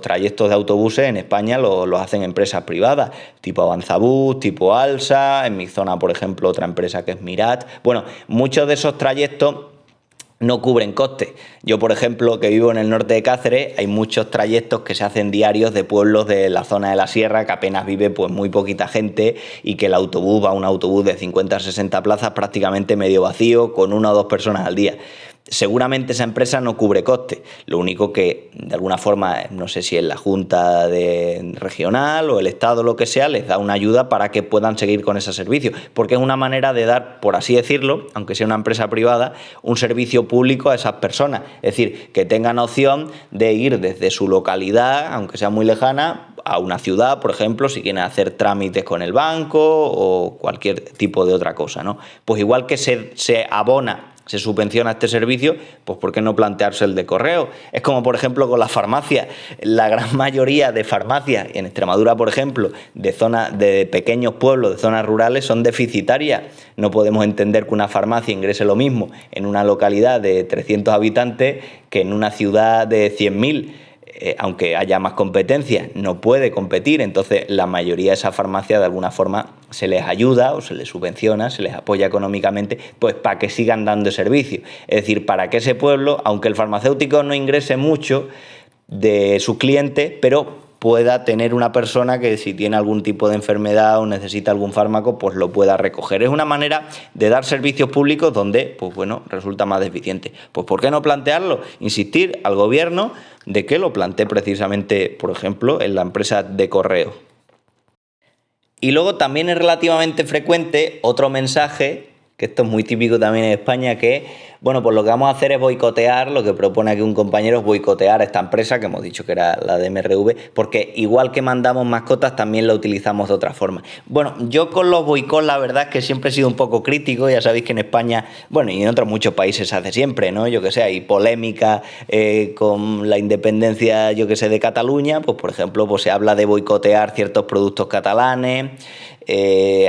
trayectos de autobuses en España los hacen empresas privadas, tipo Avanzabus, tipo Alsa, en mi zona, por ejemplo, otra empresa que es Mirat. Bueno, muchos de esos trayectos no cubren costes. Yo, por ejemplo, que vivo en el norte de Cáceres, hay muchos trayectos que se hacen diarios de pueblos de la zona de la sierra, que apenas vive pues muy poquita gente, y que el autobús va, un autobús de 50 a 60 plazas prácticamente medio vacío, con 1 o 2 personas al día. Seguramente esa empresa no cubre costes. Lo único que, de alguna forma, no sé si es la Junta regional o el Estado, lo que sea, les da una ayuda para que puedan seguir con ese servicio. Porque es una manera de dar, por así decirlo, aunque sea una empresa privada, un servicio público a esas personas. Es decir, que tengan opción de ir desde su localidad, aunque sea muy lejana, a una ciudad, por ejemplo, si quieren hacer trámites con el banco o cualquier tipo de otra cosa, ¿no? Pues igual que se abona, se subvenciona este servicio, pues ¿por qué no plantearse el de Correo? Es como, por ejemplo, con las farmacias. La gran mayoría de farmacias, en Extremadura, por ejemplo, de pequeños pueblos, de zonas rurales, son deficitarias. No podemos entender que una farmacia ingrese lo mismo en una localidad de 300 habitantes que en una ciudad de 100.000. Aunque haya más competencia, no puede competir. Entonces la mayoría de esas farmacias de alguna forma se les ayuda o se les subvenciona, se les apoya económicamente, pues para que sigan dando servicio. Es decir, para que ese pueblo, aunque el farmacéutico no ingrese mucho de sus clientes, pero pueda tener una persona que, si tiene algún tipo de enfermedad o necesita algún fármaco, pues lo pueda recoger. Es una manera de dar servicios públicos donde, pues bueno, resulta más eficiente. Pues ¿por qué no plantearlo? Insistir al gobierno de que lo plantee precisamente, por ejemplo, en la empresa de Correo. Y luego también es relativamente frecuente otro mensaje, que esto es muy típico también en España, que bueno, pues lo que vamos a hacer es boicotear, lo que propone aquí un compañero es boicotear a esta empresa, que hemos dicho que era la de MRV, porque igual que mandamos mascotas, también la utilizamos de otra forma. Bueno, yo con los boicots la verdad es que siempre he sido un poco crítico. Ya sabéis que en España, bueno, y en otros muchos países se hace siempre, ¿no? Yo que sé, hay polémica con la independencia, yo que sé, de Cataluña, pues por ejemplo, pues se habla de boicotear ciertos productos catalanes,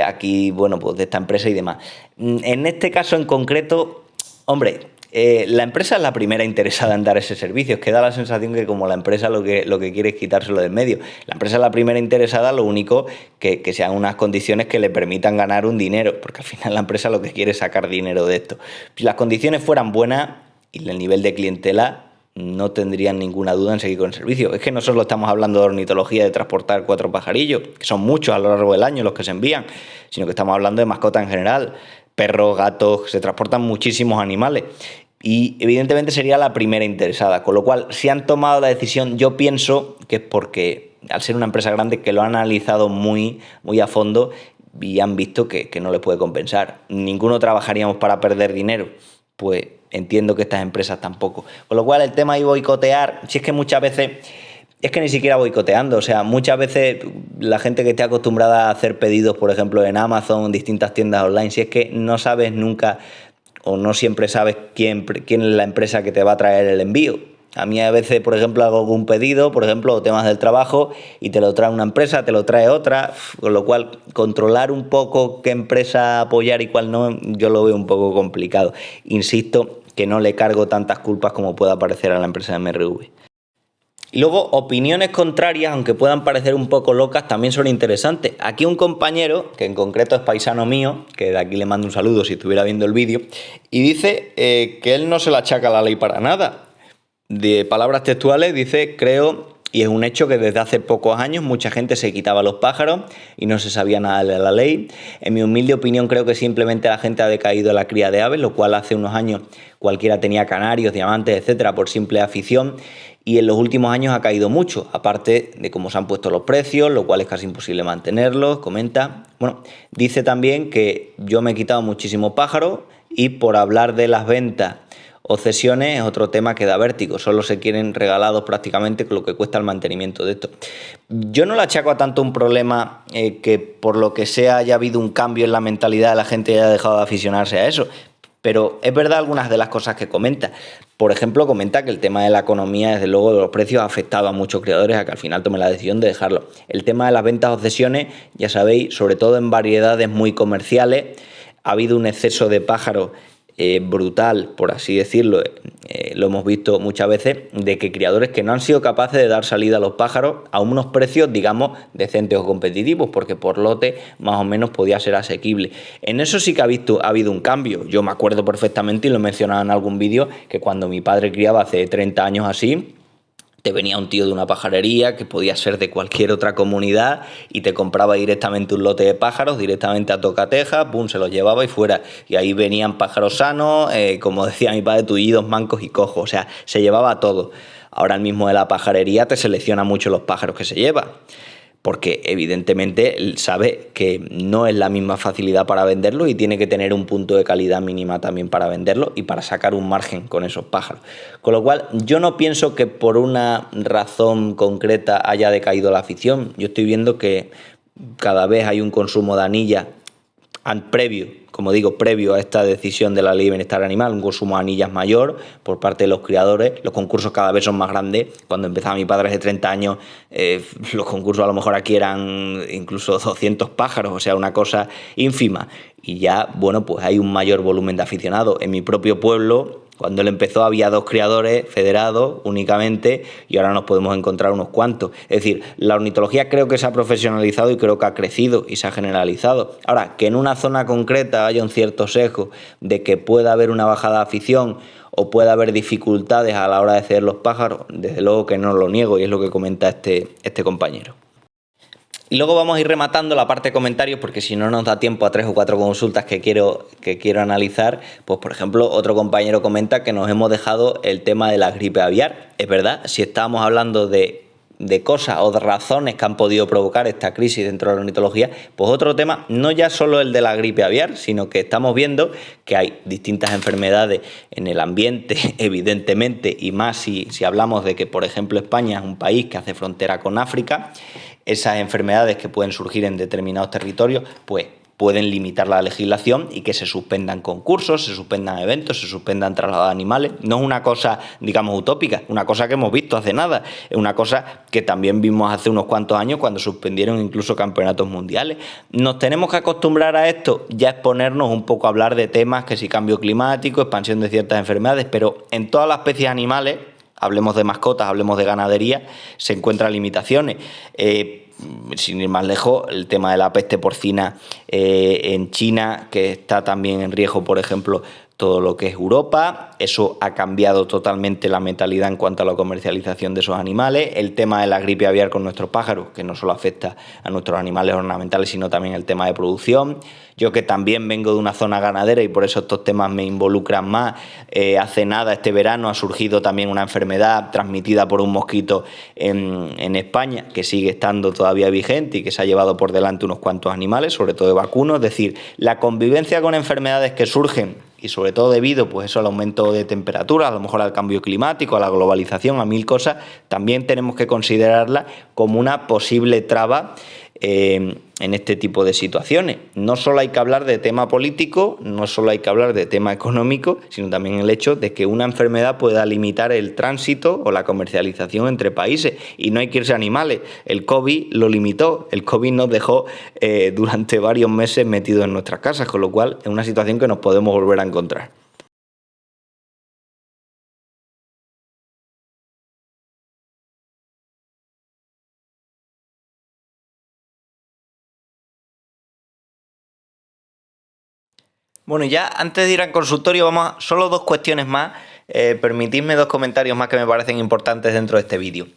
aquí, bueno, pues de esta empresa y demás. En este caso en concreto, hombre, la empresa es la primera interesada en dar ese servicio. Es que da la sensación que como la empresa lo que quiere es quitárselo del medio. La empresa es la primera interesada, lo único que sean unas condiciones que le permitan ganar un dinero, porque al final la empresa lo que quiere es sacar dinero de esto. Si las condiciones fueran buenas y el nivel de clientela no tendrían ninguna duda en seguir con el servicio. Es que no solo estamos hablando de ornitología, de transportar 4 pajarillos, que son muchos a lo largo del año los que se envían, sino que estamos hablando de mascotas en general, perros, gatos, se transportan muchísimos animales. Y evidentemente sería la primera interesada, con lo cual si han tomado la decisión, yo pienso que es porque al ser una empresa grande que lo han analizado muy a fondo y han visto que no les puede compensar. Ninguno trabajaríamos para perder dinero, pues entiendo que estas empresas tampoco. Con lo cual el tema de boicotear, si es que muchas veces, es que ni siquiera boicoteando, o sea, muchas veces la gente que esté acostumbrada a hacer pedidos, por ejemplo, en Amazon, en distintas tiendas online, si es que no sabes nunca o no siempre sabes quién es la empresa que te va a traer el envío. A mí a veces, por ejemplo, hago un pedido, por ejemplo, temas del trabajo, y te lo trae una empresa, te lo trae otra, con lo cual controlar un poco qué empresa apoyar y cuál no, yo lo veo un poco complicado. Insisto que no le cargo tantas culpas como pueda parecer a la empresa de MRV. Y luego, opiniones contrarias, aunque puedan parecer un poco locas, también son interesantes. Aquí un compañero, que en concreto es paisano mío, que de aquí le mando un saludo si estuviera viendo el vídeo, y dice que él no se la achaca a la ley para nada. De palabras textuales dice: creo, y es un hecho, que desde hace pocos años mucha gente se quitaba los pájaros y no se sabía nada de la ley. En mi humilde opinión, creo que simplemente la gente ha decaído en la cría de aves, lo cual hace unos años cualquiera tenía canarios, diamantes, etcétera, por simple afición. Y en los últimos años ha caído mucho, aparte de cómo se han puesto los precios, lo cual es casi imposible mantenerlos, comenta. Bueno, dice también que yo me he quitado muchísimos pájaros y por hablar de las ventas o cesiones es otro tema que da vértigo, solo se quieren regalados prácticamente con lo que cuesta el mantenimiento de esto. Yo no le achaco a tanto un problema que por lo que sea haya habido un cambio en la mentalidad de la gente y haya dejado de aficionarse a eso. Pero es verdad algunas de las cosas que comenta. Por ejemplo, comenta que el tema de la economía, desde luego, de los precios ha afectado a muchos criadores a que al final tomen la decisión de dejarlo. El tema de las ventas o cesiones, ya sabéis, sobre todo en variedades muy comerciales, ha habido un exceso de pájaros brutal, por así decirlo, lo hemos visto muchas veces, de que criadores que no han sido capaces de dar salida a los pájaros a unos precios, digamos, decentes o competitivos, porque por lote más o menos podía ser asequible. En eso sí que ha habido un cambio. Yo me acuerdo perfectamente, y lo he mencionado en algún vídeo, que cuando mi padre criaba hace 30 años así, te venía un tío de una pajarería que podía ser de cualquier otra comunidad y te compraba directamente un lote de pájaros, directamente a tocateja, pum, se los llevaba y fuera. Y ahí venían pájaros sanos, como decía mi padre, tullidos, mancos y cojos, o sea, se llevaba todo. Ahora el mismo de la pajarería te selecciona mucho los pájaros que se lleva, porque evidentemente él sabe que no es la misma facilidad para venderlo y tiene que tener un punto de calidad mínima también para venderlo y para sacar un margen con esos pájaros. Con lo cual, yo no pienso que por una razón concreta haya decaído la afición. Yo estoy viendo que cada vez hay un consumo de anillas previo a esta decisión de la ley de bienestar animal, un consumo de anillas mayor por parte de los criadores. Los concursos cada vez son más grandes. Cuando empezaba mi padre hace 30 años, los concursos a lo mejor aquí eran incluso 200 pájaros, o sea, una cosa ínfima. Y ya, bueno, pues hay un mayor volumen de aficionados. En mi propio pueblo, cuando él empezó, había 2 criadores federados únicamente y ahora nos podemos encontrar unos cuantos. Es decir, la ornitología creo que se ha profesionalizado y creo que ha crecido y se ha generalizado. Ahora, que en una zona concreta haya un cierto sesgo de que pueda haber una bajada de afición o pueda haber dificultades a la hora de ceder los pájaros, desde luego que no lo niego y es lo que comenta este compañero. Y luego vamos a ir rematando la parte de comentarios, porque si no nos da tiempo a 3 o 4 consultas que quiero analizar. Pues por ejemplo, otro compañero comenta que nos hemos dejado el tema de la gripe aviar. Es verdad, si estábamos hablando de cosas o de razones que han podido provocar esta crisis dentro de la ornitología, pues otro tema, no ya solo el de la gripe aviar, sino que estamos viendo que hay distintas enfermedades en el ambiente, evidentemente, y más si hablamos de que, por ejemplo, España es un país que hace frontera con África. Esas enfermedades que pueden surgir en determinados territorios, pues pueden limitar la legislación y que se suspendan concursos, se suspendan eventos, se suspendan traslados de animales. No es una cosa, digamos, utópica, una cosa que hemos visto hace nada, es una cosa que también vimos hace unos cuantos años cuando suspendieron incluso campeonatos mundiales. Nos tenemos que acostumbrar a esto, ya es ponernos un poco a hablar de temas que si cambio climático, expansión de ciertas enfermedades, pero en todas las especies animales, hablemos de mascotas, hablemos de ganadería, se encuentran limitaciones. Sin ir más lejos, el tema de la peste porcina en China, que está también en riesgo, por ejemplo, todo lo que es Europa. Eso ha cambiado totalmente la mentalidad en cuanto a la comercialización de esos animales. El tema de la gripe aviar con nuestros pájaros, que no solo afecta a nuestros animales ornamentales, sino también el tema de producción. Yo, que también vengo de una zona ganadera y por eso estos temas me involucran más, hace nada, este verano, ha surgido también una enfermedad transmitida por un mosquito en España, que sigue estando todavía vigente y que se ha llevado por delante unos cuantos animales, sobre todo de vacunos. Es decir, la convivencia con enfermedades que surgen, y sobre todo debido pues eso, al aumento de temperatura, a lo mejor al cambio climático, a la globalización, a mil cosas, también tenemos que considerarla como una posible traba en este tipo de situaciones. No solo hay que hablar de tema político, no solo hay que hablar de tema económico, sino también el hecho de que una enfermedad pueda limitar el tránsito o la comercialización entre países. Y no hay que irse a animales. El COVID lo limitó. El COVID nos dejó durante varios meses metidos en nuestras casas, con lo cual es una situación que nos podemos volver a encontrar. Bueno, y ya antes de ir al consultorio, vamos a solo dos cuestiones más. Permitidme dos comentarios más que me parecen importantes dentro de este vídeo.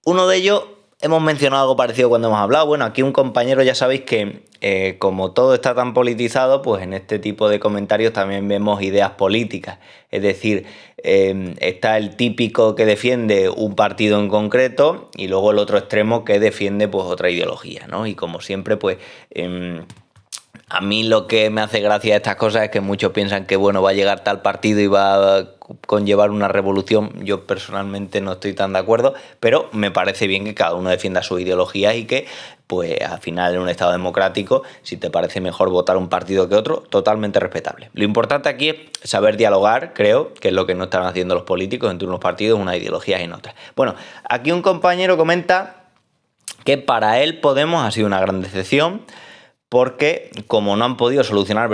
Uno de ellos, hemos mencionado algo parecido cuando hemos hablado. Bueno, aquí un compañero, ya sabéis que como todo está tan politizado, pues en este tipo de comentarios también vemos ideas políticas. Es decir, está el típico que defiende un partido en concreto y luego el otro extremo que defiende pues otra ideología, ¿no? Y como siempre, pues a mí lo que me hace gracia de estas cosas es que muchos piensan que bueno, va a llegar tal partido y va a conllevar una revolución. Yo personalmente no estoy tan de acuerdo, pero me parece bien que cada uno defienda sus ideologías y que, pues al final, en un Estado democrático, si te parece mejor votar un partido que otro, totalmente respetable. Lo importante aquí es saber dialogar, creo, que es lo que no están haciendo los políticos entre unos partidos, unas ideologías y en otras. Bueno, aquí un compañero comenta que para él Podemos ha sido una gran decepción, porque como no han podido solucionar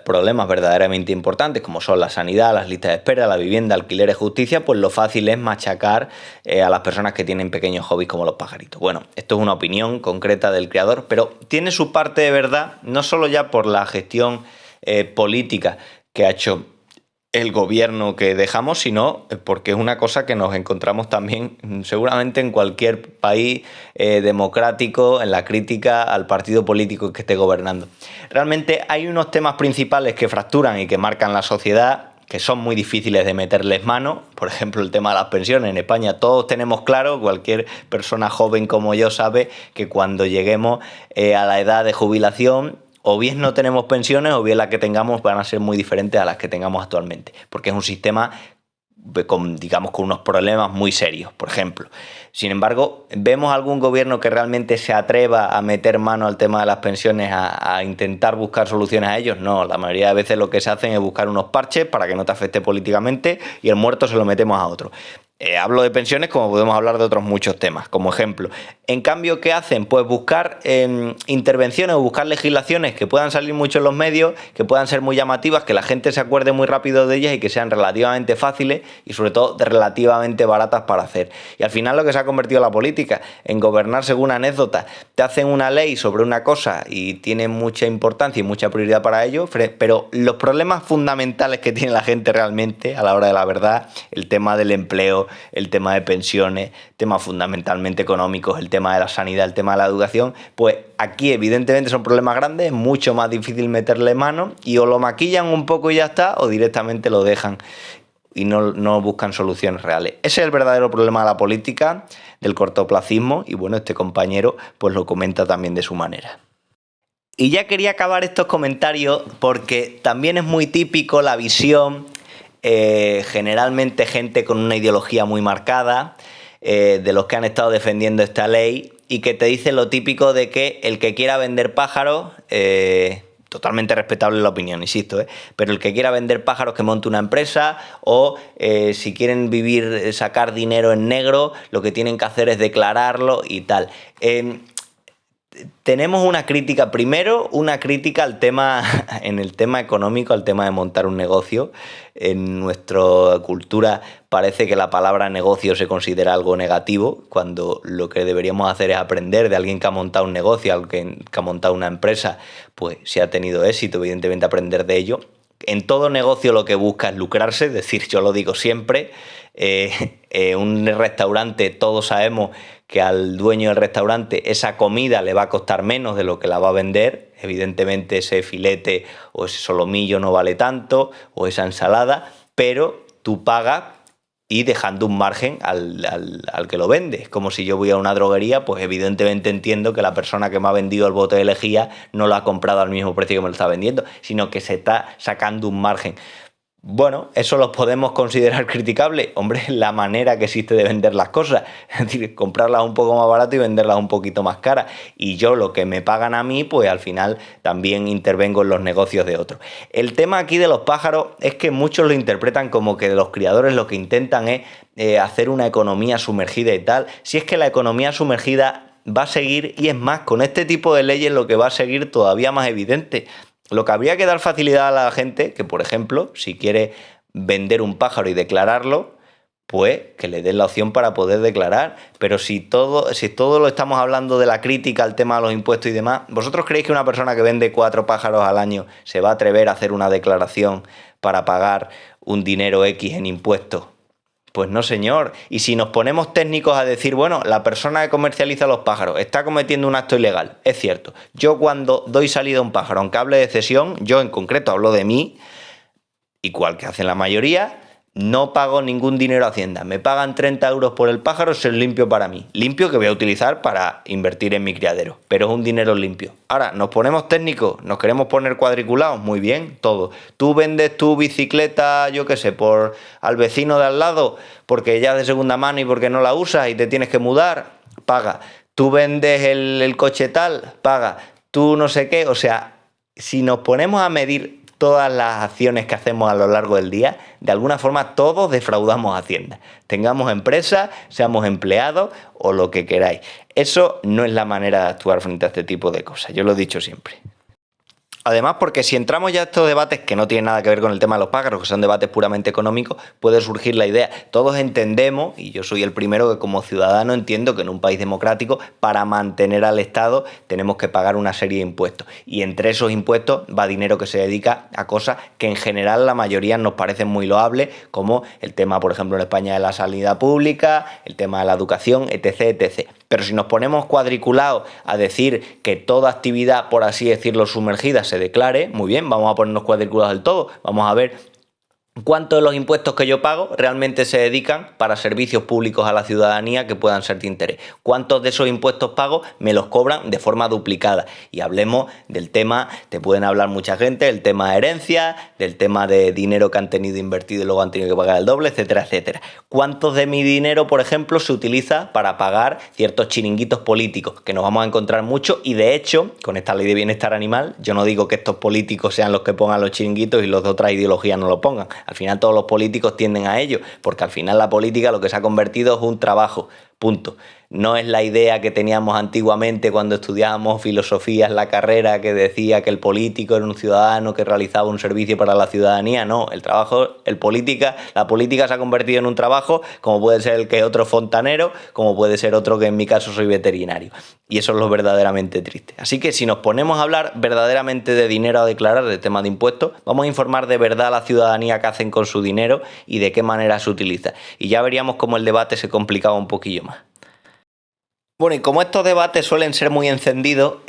problemas verdaderamente importantes, como son la sanidad, las listas de espera, la vivienda, alquileres, justicia, pues lo fácil es machacar a las personas que tienen pequeños hobbies como los pajaritos. Bueno, esto es una opinión concreta del creador, pero tiene su parte de verdad, no solo ya por la gestión política que ha hecho el gobierno que dejamos, sino porque es una cosa que nos encontramos también seguramente en cualquier país democrático, en la crítica al partido político que esté gobernando. Realmente hay unos temas principales que fracturan y que marcan la sociedad, que son muy difíciles de meterles mano. Por ejemplo, el tema de las pensiones. En España todos tenemos claro, cualquier persona joven como yo sabe, que cuando lleguemos a la edad de jubilación, o bien no tenemos pensiones, o bien las que tengamos van a ser muy diferentes a las que tengamos actualmente, porque es un sistema digamos, con unos problemas muy serios, por ejemplo. Sin embargo, ¿vemos algún gobierno que realmente se atreva a meter mano al tema de las pensiones, a intentar buscar soluciones a ellos? No, la mayoría de veces lo que se hacen es buscar unos parches para que no te afecte políticamente y el muerto se lo metemos a otro. Hablo de pensiones como podemos hablar de otros muchos temas, como ejemplo. En cambio, ¿qué hacen? Pues buscar intervenciones o buscar legislaciones que puedan salir mucho en los medios, que puedan ser muy llamativas, que la gente se acuerde muy rápido de ellas y que sean relativamente fáciles y sobre todo relativamente baratas para hacer. Y al final lo que se ha convertido la política en gobernar según anécdotas. Te hacen una ley sobre una cosa y tiene mucha importancia y mucha prioridad para ello, pero los problemas fundamentales que tiene la gente realmente a la hora de la verdad, el tema del empleo, el tema de pensiones, temas fundamentalmente económicos, el tema de la sanidad, el tema de la educación, pues aquí evidentemente son problemas grandes, es mucho más difícil meterle mano y o lo maquillan un poco y ya está, o directamente lo dejan y no buscan soluciones reales. Ese es el verdadero problema de la política, del cortoplacismo, y bueno, este compañero pues lo comenta también de su manera. Y ya quería acabar estos comentarios porque también es muy típico la visión, generalmente gente con una ideología muy marcada, de los que han estado defendiendo esta ley y que te dice lo típico de que el que quiera vender pájaros, totalmente respetable la opinión, insisto, pero el que quiera vender pájaros que monte una empresa o si quieren vivir, sacar dinero en negro, lo que tienen que hacer es declararlo y tal. Tenemos una crítica, primero una crítica al tema, en el tema económico, al tema de montar un negocio. En nuestra cultura parece que la palabra negocio se considera algo negativo, cuando lo que deberíamos hacer es aprender de alguien que ha montado un negocio, alguien que ha montado una empresa, pues si ha tenido éxito, evidentemente aprender de ello. en todo negocio lo que busca es lucrarse, es decir, yo lo digo siempre, un restaurante, todos sabemos que al dueño del restaurante esa comida le va a costar menos de lo que la va a vender. Evidentemente ese filete o ese solomillo no vale tanto, o esa ensalada, pero tú pagas y dejando un margen al que lo vende. Es como si yo voy a una droguería, pues evidentemente entiendo que la persona que me ha vendido el bote de lejía no lo ha comprado al mismo precio que me lo está vendiendo, sino que se está sacando un margen. Bueno, ¿eso lo podemos considerar criticable? Hombre, la manera que existe de vender las cosas. Es decir, comprarlas un poco más barato y venderlas un poquito más caras. Y yo lo que me pagan a mí, pues al final también intervengo en los negocios de otros. El tema aquí de los pájaros es que muchos lo interpretan como que los criadores lo que intentan es hacer una economía sumergida y tal. Si es que la economía sumergida va a seguir, y es más, con este tipo de leyes lo que va a seguir todavía más evidente. Lo que habría que dar facilidad a la gente, que por ejemplo, si quiere vender un pájaro y declararlo, pues que le den la opción para poder declarar. Pero si todo lo estamos hablando de la crítica al tema de los impuestos y demás, ¿vosotros creéis que una persona que vende 4 pájaros al año se va a atrever a hacer una declaración para pagar un dinero X en impuestos? Pues no, señor. Y si nos ponemos técnicos a decir, bueno, la persona que comercializa los pájaros está cometiendo un acto ilegal, es cierto. Yo cuando doy salida a un pájaro, aunque hable de cesión, yo en concreto hablo de mí, igual que hacen la mayoría, no pago ningún dinero a Hacienda. Me pagan 30 euros por el pájaro, eso es limpio para mí. Limpio que voy a utilizar para invertir en mi criadero, pero es un dinero limpio. Ahora, nos ponemos técnicos, nos queremos poner cuadriculados, muy bien, todo. Tú vendes tu bicicleta, yo qué sé, al vecino de al lado, porque ya es de segunda mano y porque no la usas y te tienes que mudar, paga. Tú vendes el coche tal, paga. Tú no sé qué, o sea, si nos ponemos a medir todas las acciones que hacemos a lo largo del día, de alguna forma todos defraudamos a Hacienda. Tengamos empresa, seamos empleados o lo que queráis. Eso no es la manera de actuar frente a este tipo de cosas, yo lo he dicho siempre. Además, porque si entramos ya a estos debates que no tienen nada que ver con el tema de los pájaros, que son debates puramente económicos, puede surgir la idea. Todos entendemos, y yo soy el primero que como ciudadano entiendo que en un país democrático, para mantener al Estado tenemos que pagar una serie de impuestos. Y entre esos impuestos va dinero que se dedica a cosas que en general la mayoría nos parecen muy loables, como el tema, por ejemplo, en España de la sanidad pública, el tema de la educación, etc., etc. Pero si nos ponemos cuadriculados a decir que toda actividad, por así decirlo, sumergida se declare, muy bien, vamos a ponernos cuadriculados del todo, vamos a ver cuántos de los impuestos que yo pago realmente se dedican para servicios públicos a la ciudadanía que puedan ser de interés. ¿Cuántos de esos impuestos pago me los cobran de forma duplicada? Y hablemos del tema, te pueden hablar mucha gente, el tema de herencia, del tema de dinero que han tenido invertido y luego han tenido que pagar el doble, etcétera, etcétera. ¿Cuántos de mi dinero, por ejemplo, se utiliza para pagar ciertos chiringuitos políticos? Que nos vamos a encontrar mucho y de hecho, con esta ley de bienestar animal, yo no digo que estos políticos sean los que pongan los chiringuitos y los de otras ideologías no lo pongan. Al final todos los políticos tienden a ello, porque al final la política lo que se ha convertido es un trabajo, punto. No es la idea que teníamos antiguamente cuando estudiábamos filosofía en la carrera, que decía que el político era un ciudadano que realizaba un servicio para la ciudadanía. No, la política se ha convertido en un trabajo, como puede ser el que otro fontanero, como puede ser otro que en mi caso soy veterinario. Y eso es lo verdaderamente triste. Así que si nos ponemos a hablar verdaderamente de dinero a declarar, de tema de impuestos, vamos a informar de verdad a la ciudadanía qué hacen con su dinero y de qué manera se utiliza. Y ya veríamos cómo el debate se complicaba un poquillo más. Bueno, y como estos debates suelen ser muy encendidos,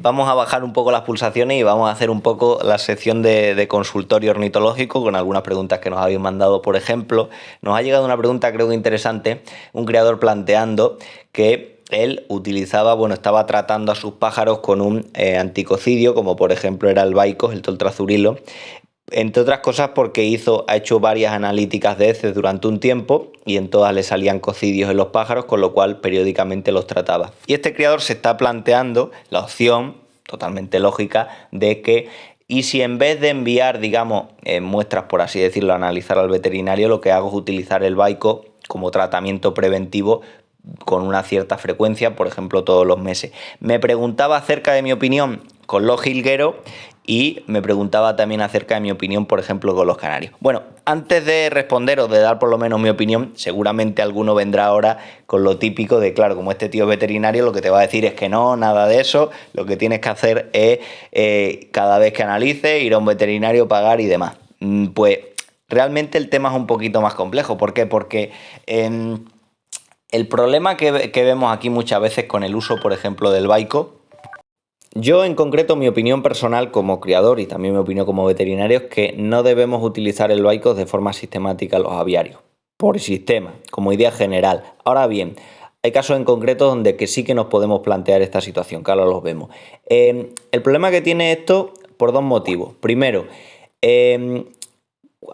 vamos a bajar un poco las pulsaciones y vamos a hacer un poco la sección de consultorio ornitológico con algunas preguntas que nos habéis mandado. Por ejemplo, nos ha llegado una pregunta creo que interesante, un criador planteando que él estaba tratando a sus pájaros con un anticocidio, como por ejemplo era el Baikos, el toltrazurilo, entre otras cosas porque ha hecho varias analíticas de heces durante un tiempo y en todas le salían cocidios en los pájaros, con lo cual periódicamente los trataba. Y este criador se está planteando la opción, totalmente lógica, de que y si en vez de enviar, digamos, muestras, por así decirlo, a analizar al veterinario, lo que hago es utilizar el Baikos como tratamiento preventivo con una cierta frecuencia, por ejemplo, todos los meses. Me preguntaba acerca de mi opinión con los jilgueros y me preguntaba también acerca de mi opinión, por ejemplo, con los canarios. Bueno, antes de responder o de dar por lo menos mi opinión, seguramente alguno vendrá ahora con lo típico de, claro, como este tío es veterinario, lo que te va a decir es que no, nada de eso, lo que tienes que hacer es, cada vez que analices, ir a un veterinario, pagar y demás. Pues realmente el tema es un poquito más complejo. ¿Por qué? Porque el problema que vemos aquí muchas veces con el uso, por ejemplo, del Baico, yo en concreto, mi opinión personal como criador y también mi opinión como veterinario es que no debemos utilizar el Baico de forma sistemática en los aviarios, por sistema, como idea general. Ahora bien, hay casos en concreto donde que sí que nos podemos plantear esta situación, que ahora los vemos. El problema que tiene esto por dos motivos. Primero,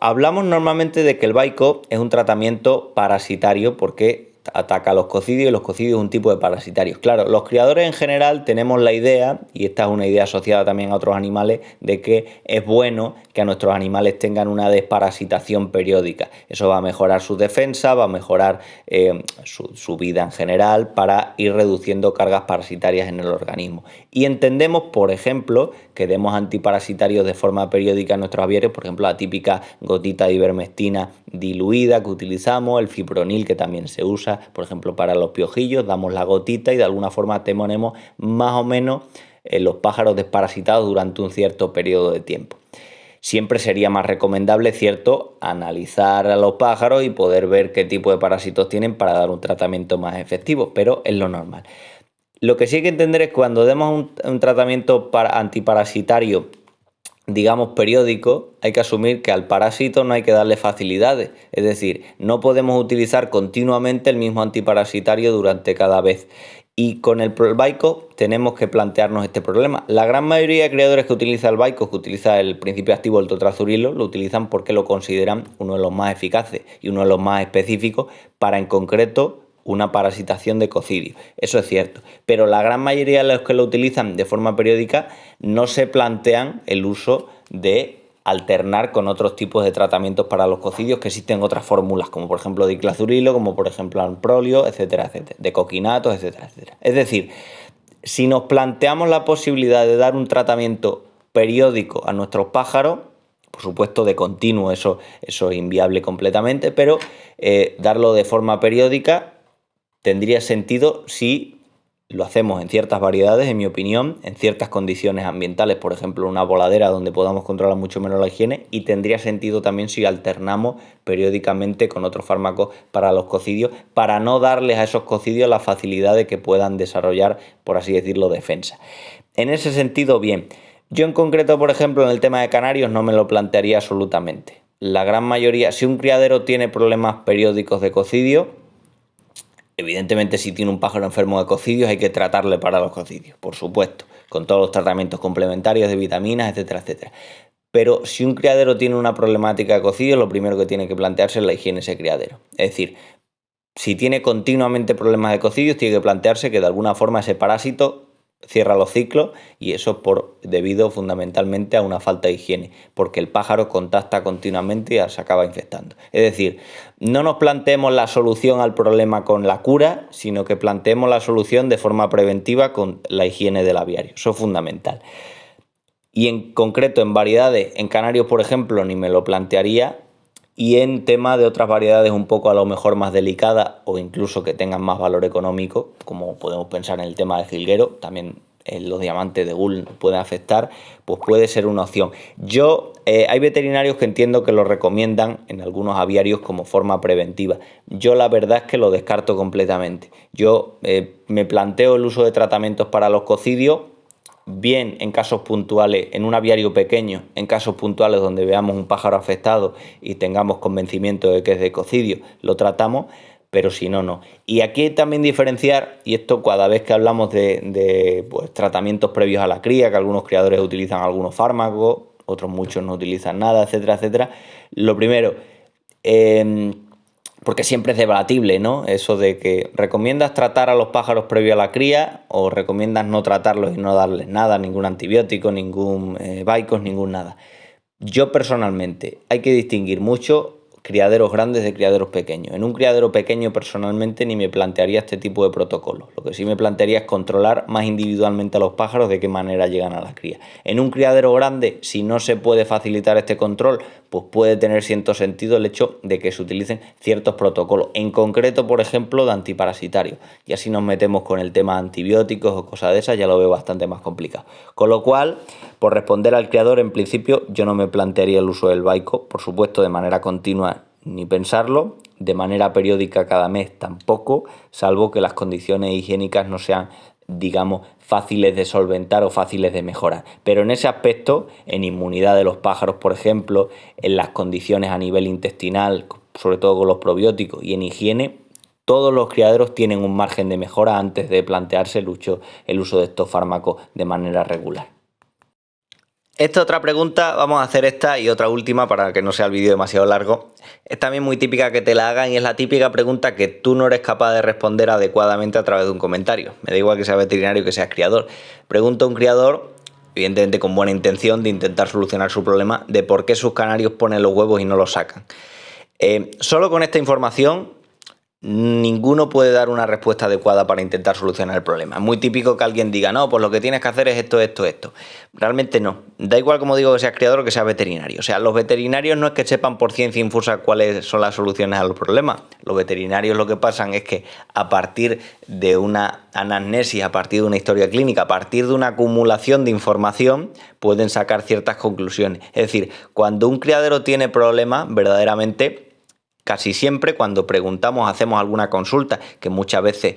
hablamos normalmente de que el Baico es un tratamiento parasitario porque ataca a los cocidios y los cocidios es un tipo de parasitarios. Claro, los criadores en general tenemos la idea, y esta es una idea asociada también a otros animales, de que es bueno que a nuestros animales tengan una desparasitación periódica. Eso va a mejorar su defensa, va a mejorar su vida en general para ir reduciendo cargas parasitarias en el organismo. Y entendemos, por ejemplo, que demos antiparasitarios de forma periódica en nuestros aviarios, por ejemplo, la típica gotita de ivermectina diluida que utilizamos, el fipronil que también se usa, por ejemplo, para los piojillos, damos la gotita y de alguna forma tenemos más o menos los pájaros desparasitados durante un cierto periodo de tiempo. Siempre sería más recomendable, cierto, analizar a los pájaros y poder ver qué tipo de parásitos tienen para dar un tratamiento más efectivo, pero es lo normal. Lo que sí hay que entender es que cuando demos un tratamiento antiparasitario, digamos, periódico, hay que asumir que al parásito no hay que darle facilidades. Es decir, no podemos utilizar continuamente el mismo antiparasitario durante cada vez. Y con el Baico tenemos que plantearnos este problema. La gran mayoría de criadores que utiliza el Baico, que utiliza el principio activo del totrazurilo, lo utilizan porque lo consideran uno de los más eficaces y uno de los más específicos para, en concreto, una parasitación de cocidio. Eso es cierto, pero la gran mayoría de los que lo utilizan de forma periódica no se plantean el uso de alternar con otros tipos de tratamientos para los cocidios, que existen otras fórmulas, como por ejemplo diclazurilo, como por ejemplo amprolio, etcétera, etcétera, de coquinatos, etcétera, etcétera. Es decir, si nos planteamos la posibilidad de dar un tratamiento periódico a nuestros pájaros, por supuesto de continuo, eso es inviable completamente, pero darlo de forma periódica tendría sentido si lo hacemos en ciertas variedades, en mi opinión, en ciertas condiciones ambientales, por ejemplo, una voladera donde podamos controlar mucho menos la higiene, y tendría sentido también si alternamos periódicamente con otros fármacos para los cocidios, para no darles a esos cocidios la facilidad de que puedan desarrollar, por así decirlo, defensa. En ese sentido, bien. Yo en concreto, por ejemplo, en el tema de canarios no me lo plantearía absolutamente. La gran mayoría, si un criadero tiene problemas periódicos de cocidio, evidentemente, si tiene un pájaro enfermo de cocidios, hay que tratarle para los cocidios, por supuesto, con todos los tratamientos complementarios de vitaminas, etcétera, etcétera. Pero si un criadero tiene una problemática de cocidios, lo primero que tiene que plantearse es la higiene de ese criadero. Es decir, si tiene continuamente problemas de cocidios, tiene que plantearse que de alguna forma ese parásito cierra los ciclos, y eso debido fundamentalmente a una falta de higiene, porque el pájaro contacta continuamente y se acaba infectando. Es decir, no nos planteemos la solución al problema con la cura, sino que planteemos la solución de forma preventiva con la higiene del aviario. Eso es fundamental. Y en concreto en variedades, en canarios por ejemplo, ni me lo plantearía, y en tema de otras variedades un poco a lo mejor más delicadas o incluso que tengan más valor económico, como podemos pensar en el tema de jilguero, también los diamantes de Gull pueden afectar, pues puede ser una opción. Hay veterinarios que entiendo que lo recomiendan en algunos aviarios como forma preventiva. Yo la verdad es que lo descarto completamente. Yo me planteo el uso de tratamientos para los cocidios, bien en casos puntuales, en un aviario pequeño, en casos puntuales donde veamos un pájaro afectado y tengamos convencimiento de que es de cocidio, lo tratamos, pero si no, no. Y aquí hay también diferenciar, y esto cada vez que hablamos de tratamientos previos a la cría, que algunos criadores utilizan algunos fármacos, otros muchos no utilizan nada, etcétera, etcétera. Lo primero, porque siempre es debatible, ¿no? Eso de que recomiendas tratar a los pájaros previo a la cría o recomiendas no tratarlos y no darles nada, ningún antibiótico, ningún Baicos, ningún nada. Yo personalmente hay que distinguir mucho criaderos grandes de criaderos pequeños. En un criadero pequeño personalmente ni me plantearía este tipo de protocolos. Lo que sí me plantearía es controlar más individualmente a los pájaros de qué manera llegan a las crías. En un criadero grande, si no se puede facilitar este control, pues puede tener cierto sentido el hecho de que se utilicen ciertos protocolos, en concreto, por ejemplo, de antiparasitarios. Y así nos metemos con el tema de antibióticos o cosas de esas, ya lo veo bastante más complicado. Con lo cual, por responder al criador, en principio yo no me plantearía el uso del baico, por supuesto de manera continua ni pensarlo, de manera periódica cada mes tampoco, salvo que las condiciones higiénicas no sean, digamos, fáciles de solventar o fáciles de mejorar. Pero en ese aspecto, en inmunidad de los pájaros, por ejemplo, en las condiciones a nivel intestinal, sobre todo con los probióticos, y en higiene, todos los criaderos tienen un margen de mejora antes de plantearse el uso de estos fármacos de manera regular. Esta otra pregunta, vamos a hacer esta y otra última para que no sea el vídeo demasiado largo. Es también muy típica que te la hagan y es la típica pregunta que tú no eres capaz de responder adecuadamente a través de un comentario. Me da igual que sea veterinario que seas criador. Pregunta a un criador, evidentemente con buena intención de intentar solucionar su problema, de por qué sus canarios ponen los huevos y no los sacan. Solo con esta información ninguno puede dar una respuesta adecuada para intentar solucionar el problema. Es muy típico que alguien diga, no, pues lo que tienes que hacer es esto, esto, esto. Realmente no. Da igual, como digo, que seas criador o que seas veterinario. O sea, los veterinarios no es que sepan por ciencia infusa cuáles son las soluciones a los problemas. Los veterinarios lo que pasan es que a partir de una anamnesis, a partir de una historia clínica, a partir de una acumulación de información, pueden sacar ciertas conclusiones. Es decir, cuando un criadero tiene problemas, verdaderamente, casi siempre cuando preguntamos, hacemos alguna consulta, que muchas veces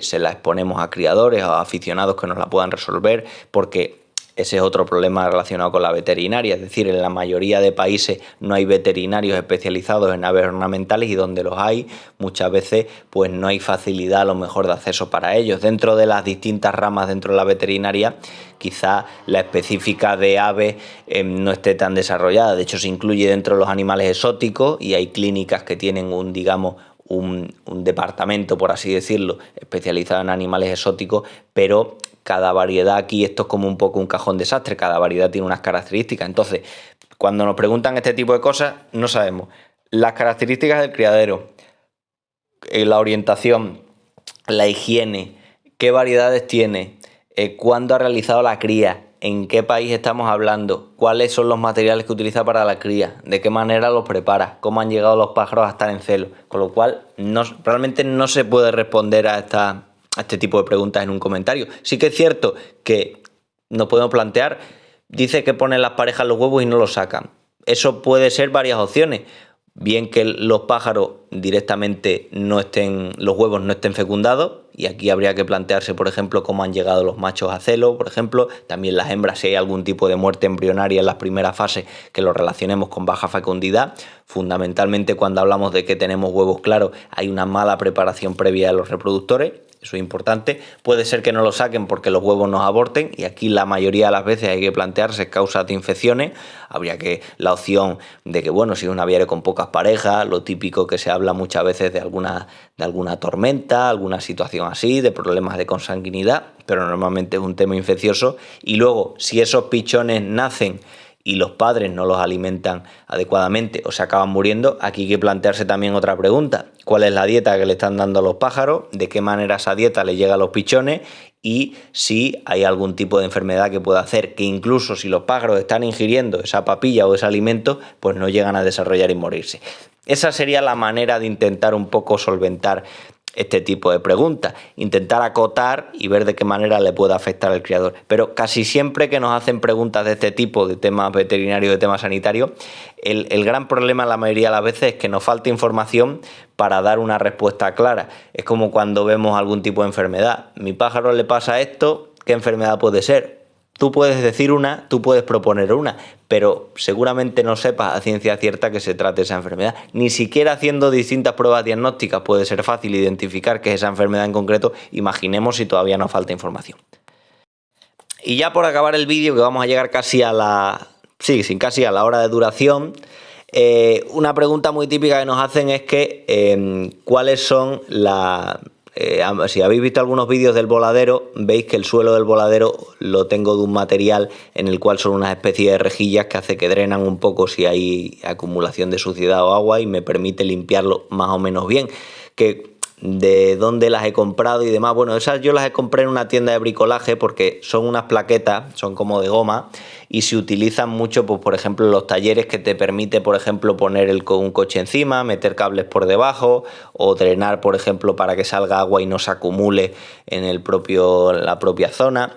se la exponemos a criadores o a aficionados que nos la puedan resolver, porque ese es otro problema relacionado con la veterinaria. Es decir, en la mayoría de países no hay veterinarios especializados en aves ornamentales y donde los hay, muchas veces pues no hay facilidad a lo mejor de acceso para ellos. Dentro de las distintas ramas dentro de la veterinaria, quizá la específica de aves no esté tan desarrollada. De hecho, se incluye dentro de los animales exóticos y hay clínicas que tienen un departamento, por así decirlo, especializado en animales exóticos, pero cada variedad aquí, esto es como un poco un cajón desastre, cada variedad tiene unas características. Entonces, cuando nos preguntan este tipo de cosas, no sabemos las características del criadero, la orientación, la higiene, qué variedades tiene, cuándo ha realizado la cría, en qué país estamos hablando, cuáles son los materiales que utiliza para la cría, de qué manera los prepara, cómo han llegado los pájaros a estar en celo. Con lo cual, realmente no se puede responder a este tipo de preguntas en un comentario. Sí que es cierto que nos podemos plantear, dice que ponen las parejas los huevos y no los sacan. Eso puede ser varias opciones. Bien que los pájaros directamente los huevos no estén fecundados, y aquí habría que plantearse, por ejemplo, cómo han llegado los machos a celo, por ejemplo, también las hembras, si hay algún tipo de muerte embrionaria en las primeras fases que lo relacionemos con baja fecundidad. Fundamentalmente, cuando hablamos de que tenemos huevos claros, hay una mala preparación previa de los reproductores. Eso es importante. Puede ser que no lo saquen porque los huevos nos aborten, y aquí la mayoría de las veces hay que plantearse causas de infecciones. Habría que la opción de que, bueno, si es un aviario con pocas parejas, lo típico que se habla muchas veces de alguna tormenta, alguna situación así, de problemas de consanguinidad, pero normalmente es un tema infeccioso. Y luego, si esos pichones nacen y los padres no los alimentan adecuadamente o se acaban muriendo, aquí hay que plantearse también otra pregunta. ¿Cuál es la dieta que le están dando a los pájaros? ¿De qué manera esa dieta le llega a los pichones? Y si hay algún tipo de enfermedad que pueda hacer que incluso si los pájaros están ingiriendo esa papilla o ese alimento, pues no llegan a desarrollar y morirse. Esa sería la manera de intentar un poco solventar este tipo de preguntas, intentar acotar y ver de qué manera le puede afectar al criador. Pero casi siempre que nos hacen preguntas de este tipo, de temas veterinarios, de temas sanitarios, el gran problema la mayoría de las veces es que nos falta información para dar una respuesta clara. Es como cuando vemos algún tipo de enfermedad. Mi pájaro le pasa esto, ¿qué enfermedad puede ser? Tú puedes decir una, tú puedes proponer una, pero seguramente no sepas a ciencia cierta que se trate esa enfermedad. Ni siquiera haciendo distintas pruebas diagnósticas puede ser fácil identificar qué es esa enfermedad en concreto. Imaginemos si todavía nos falta información. Y ya por acabar el vídeo, que vamos a llegar casi a la hora de duración, una pregunta muy típica que nos hacen es que cuáles son si habéis visto algunos vídeos del voladero, veis que el suelo del voladero lo tengo de un material en el cual son unas especies de rejillas que hace que drenan un poco si hay acumulación de suciedad o agua y me permite limpiarlo más o menos bien. De dónde las he comprado y demás, bueno, esas yo las he comprado en una tienda de bricolaje porque son unas plaquetas, son como de goma y se utilizan mucho, pues por ejemplo en los talleres, que te permite por ejemplo poner un coche encima, meter cables por debajo o drenar por ejemplo para que salga agua y no se acumule en la propia zona.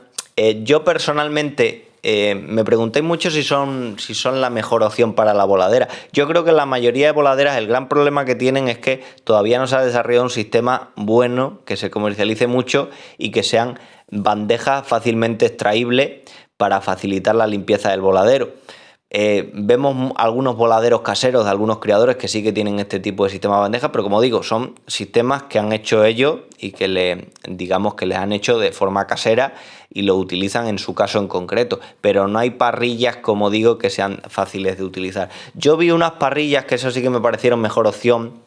Yo personalmente me preguntéis mucho si son la mejor opción para la voladera. Yo creo que la mayoría de voladeras el gran problema que tienen es que todavía no se ha desarrollado un sistema bueno, que se comercialice mucho y que sean bandejas fácilmente extraíbles para facilitar la limpieza del voladero. Vemos algunos voladeros caseros de algunos criadores que sí que tienen este tipo de sistema de bandejas, pero como digo, son sistemas que han hecho ellos y que digamos que les han hecho de forma casera y lo utilizan en su caso en concreto, pero no hay parrillas, como digo, que sean fáciles de utilizar. Yo vi unas parrillas que eso sí que me parecieron mejor opción,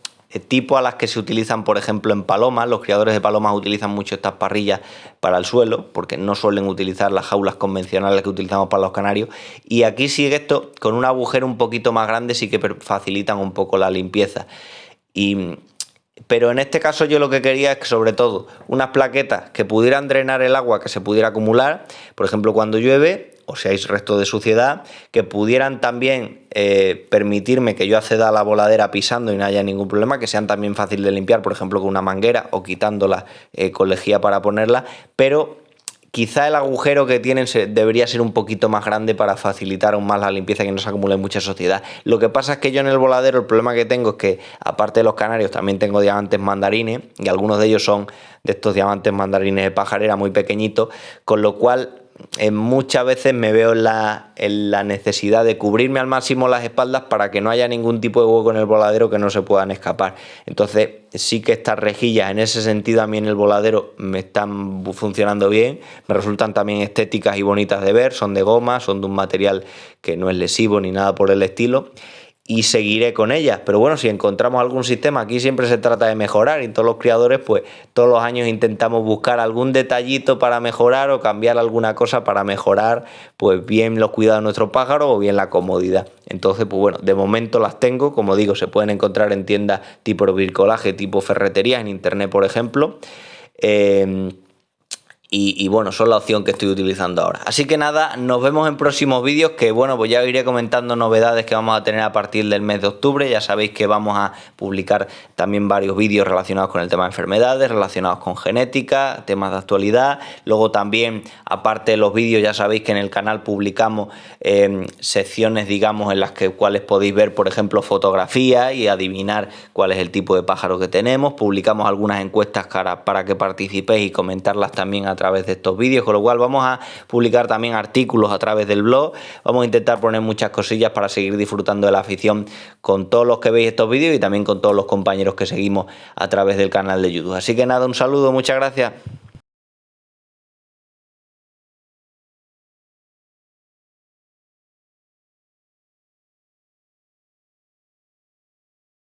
tipo a las que se utilizan por ejemplo en palomas. Los criadores de palomas utilizan mucho estas parrillas para el suelo porque no suelen utilizar las jaulas convencionales que utilizamos para los canarios, y aquí sigue esto con un agujero un poquito más grande, sí que facilitan un poco la limpieza. Pero en este caso yo lo que quería es que sobre todo unas plaquetas que pudieran drenar el agua que se pudiera acumular, por ejemplo cuando llueve o si hay resto de suciedad, que pudieran también permitirme que yo acceda a la voladera pisando y no haya ningún problema, que sean también fáciles de limpiar, por ejemplo con una manguera o quitándola con lejía para ponerla, pero quizá el agujero que tienen debería ser un poquito más grande para facilitar aún más la limpieza y que no se acumule mucha suciedad. Lo que pasa es que yo en el voladero el problema que tengo es que aparte de los canarios también tengo diamantes mandarines y algunos de ellos son de estos diamantes mandarines de pajarera muy pequeñitos, con lo cual muchas veces me veo en la necesidad de cubrirme al máximo las espaldas para que no haya ningún tipo de hueco en el voladero que no se puedan escapar. Entonces sí que estas rejillas en ese sentido a mí en el voladero me están funcionando bien, me resultan también estéticas y bonitas de ver, son de goma, son de un material que no es lesivo ni nada por el estilo, y seguiré con ellas. Pero bueno, si encontramos algún sistema, aquí siempre se trata de mejorar y todos los criadores pues todos los años intentamos buscar algún detallito para mejorar o cambiar alguna cosa para mejorar pues bien los cuidados de nuestros pájaros o bien la comodidad. Entonces pues bueno, de momento las tengo, como digo, se pueden encontrar en tiendas tipo bricolaje, tipo ferreterías, en internet por ejemplo. Y bueno, son la opción que estoy utilizando ahora. Así que nada, nos vemos en próximos vídeos que bueno, pues ya iré comentando novedades que vamos a tener a partir del mes de octubre. Ya sabéis que vamos a publicar también varios vídeos relacionados con el tema de enfermedades, relacionados con genética, temas de actualidad. Luego también, aparte de los vídeos, ya sabéis que en el canal publicamos secciones, digamos, en las cuales podéis ver, por ejemplo, fotografías y adivinar cuál es el tipo de pájaro que tenemos. Publicamos algunas encuestas para que participéis y comentarlas también a través de estos vídeos, con lo cual vamos a publicar también artículos a través del blog. Vamos a intentar poner muchas cosillas para seguir disfrutando de la afición con todos los que veis estos vídeos y también con todos los compañeros que seguimos a través del canal de YouTube. Así que nada, un saludo, muchas gracias.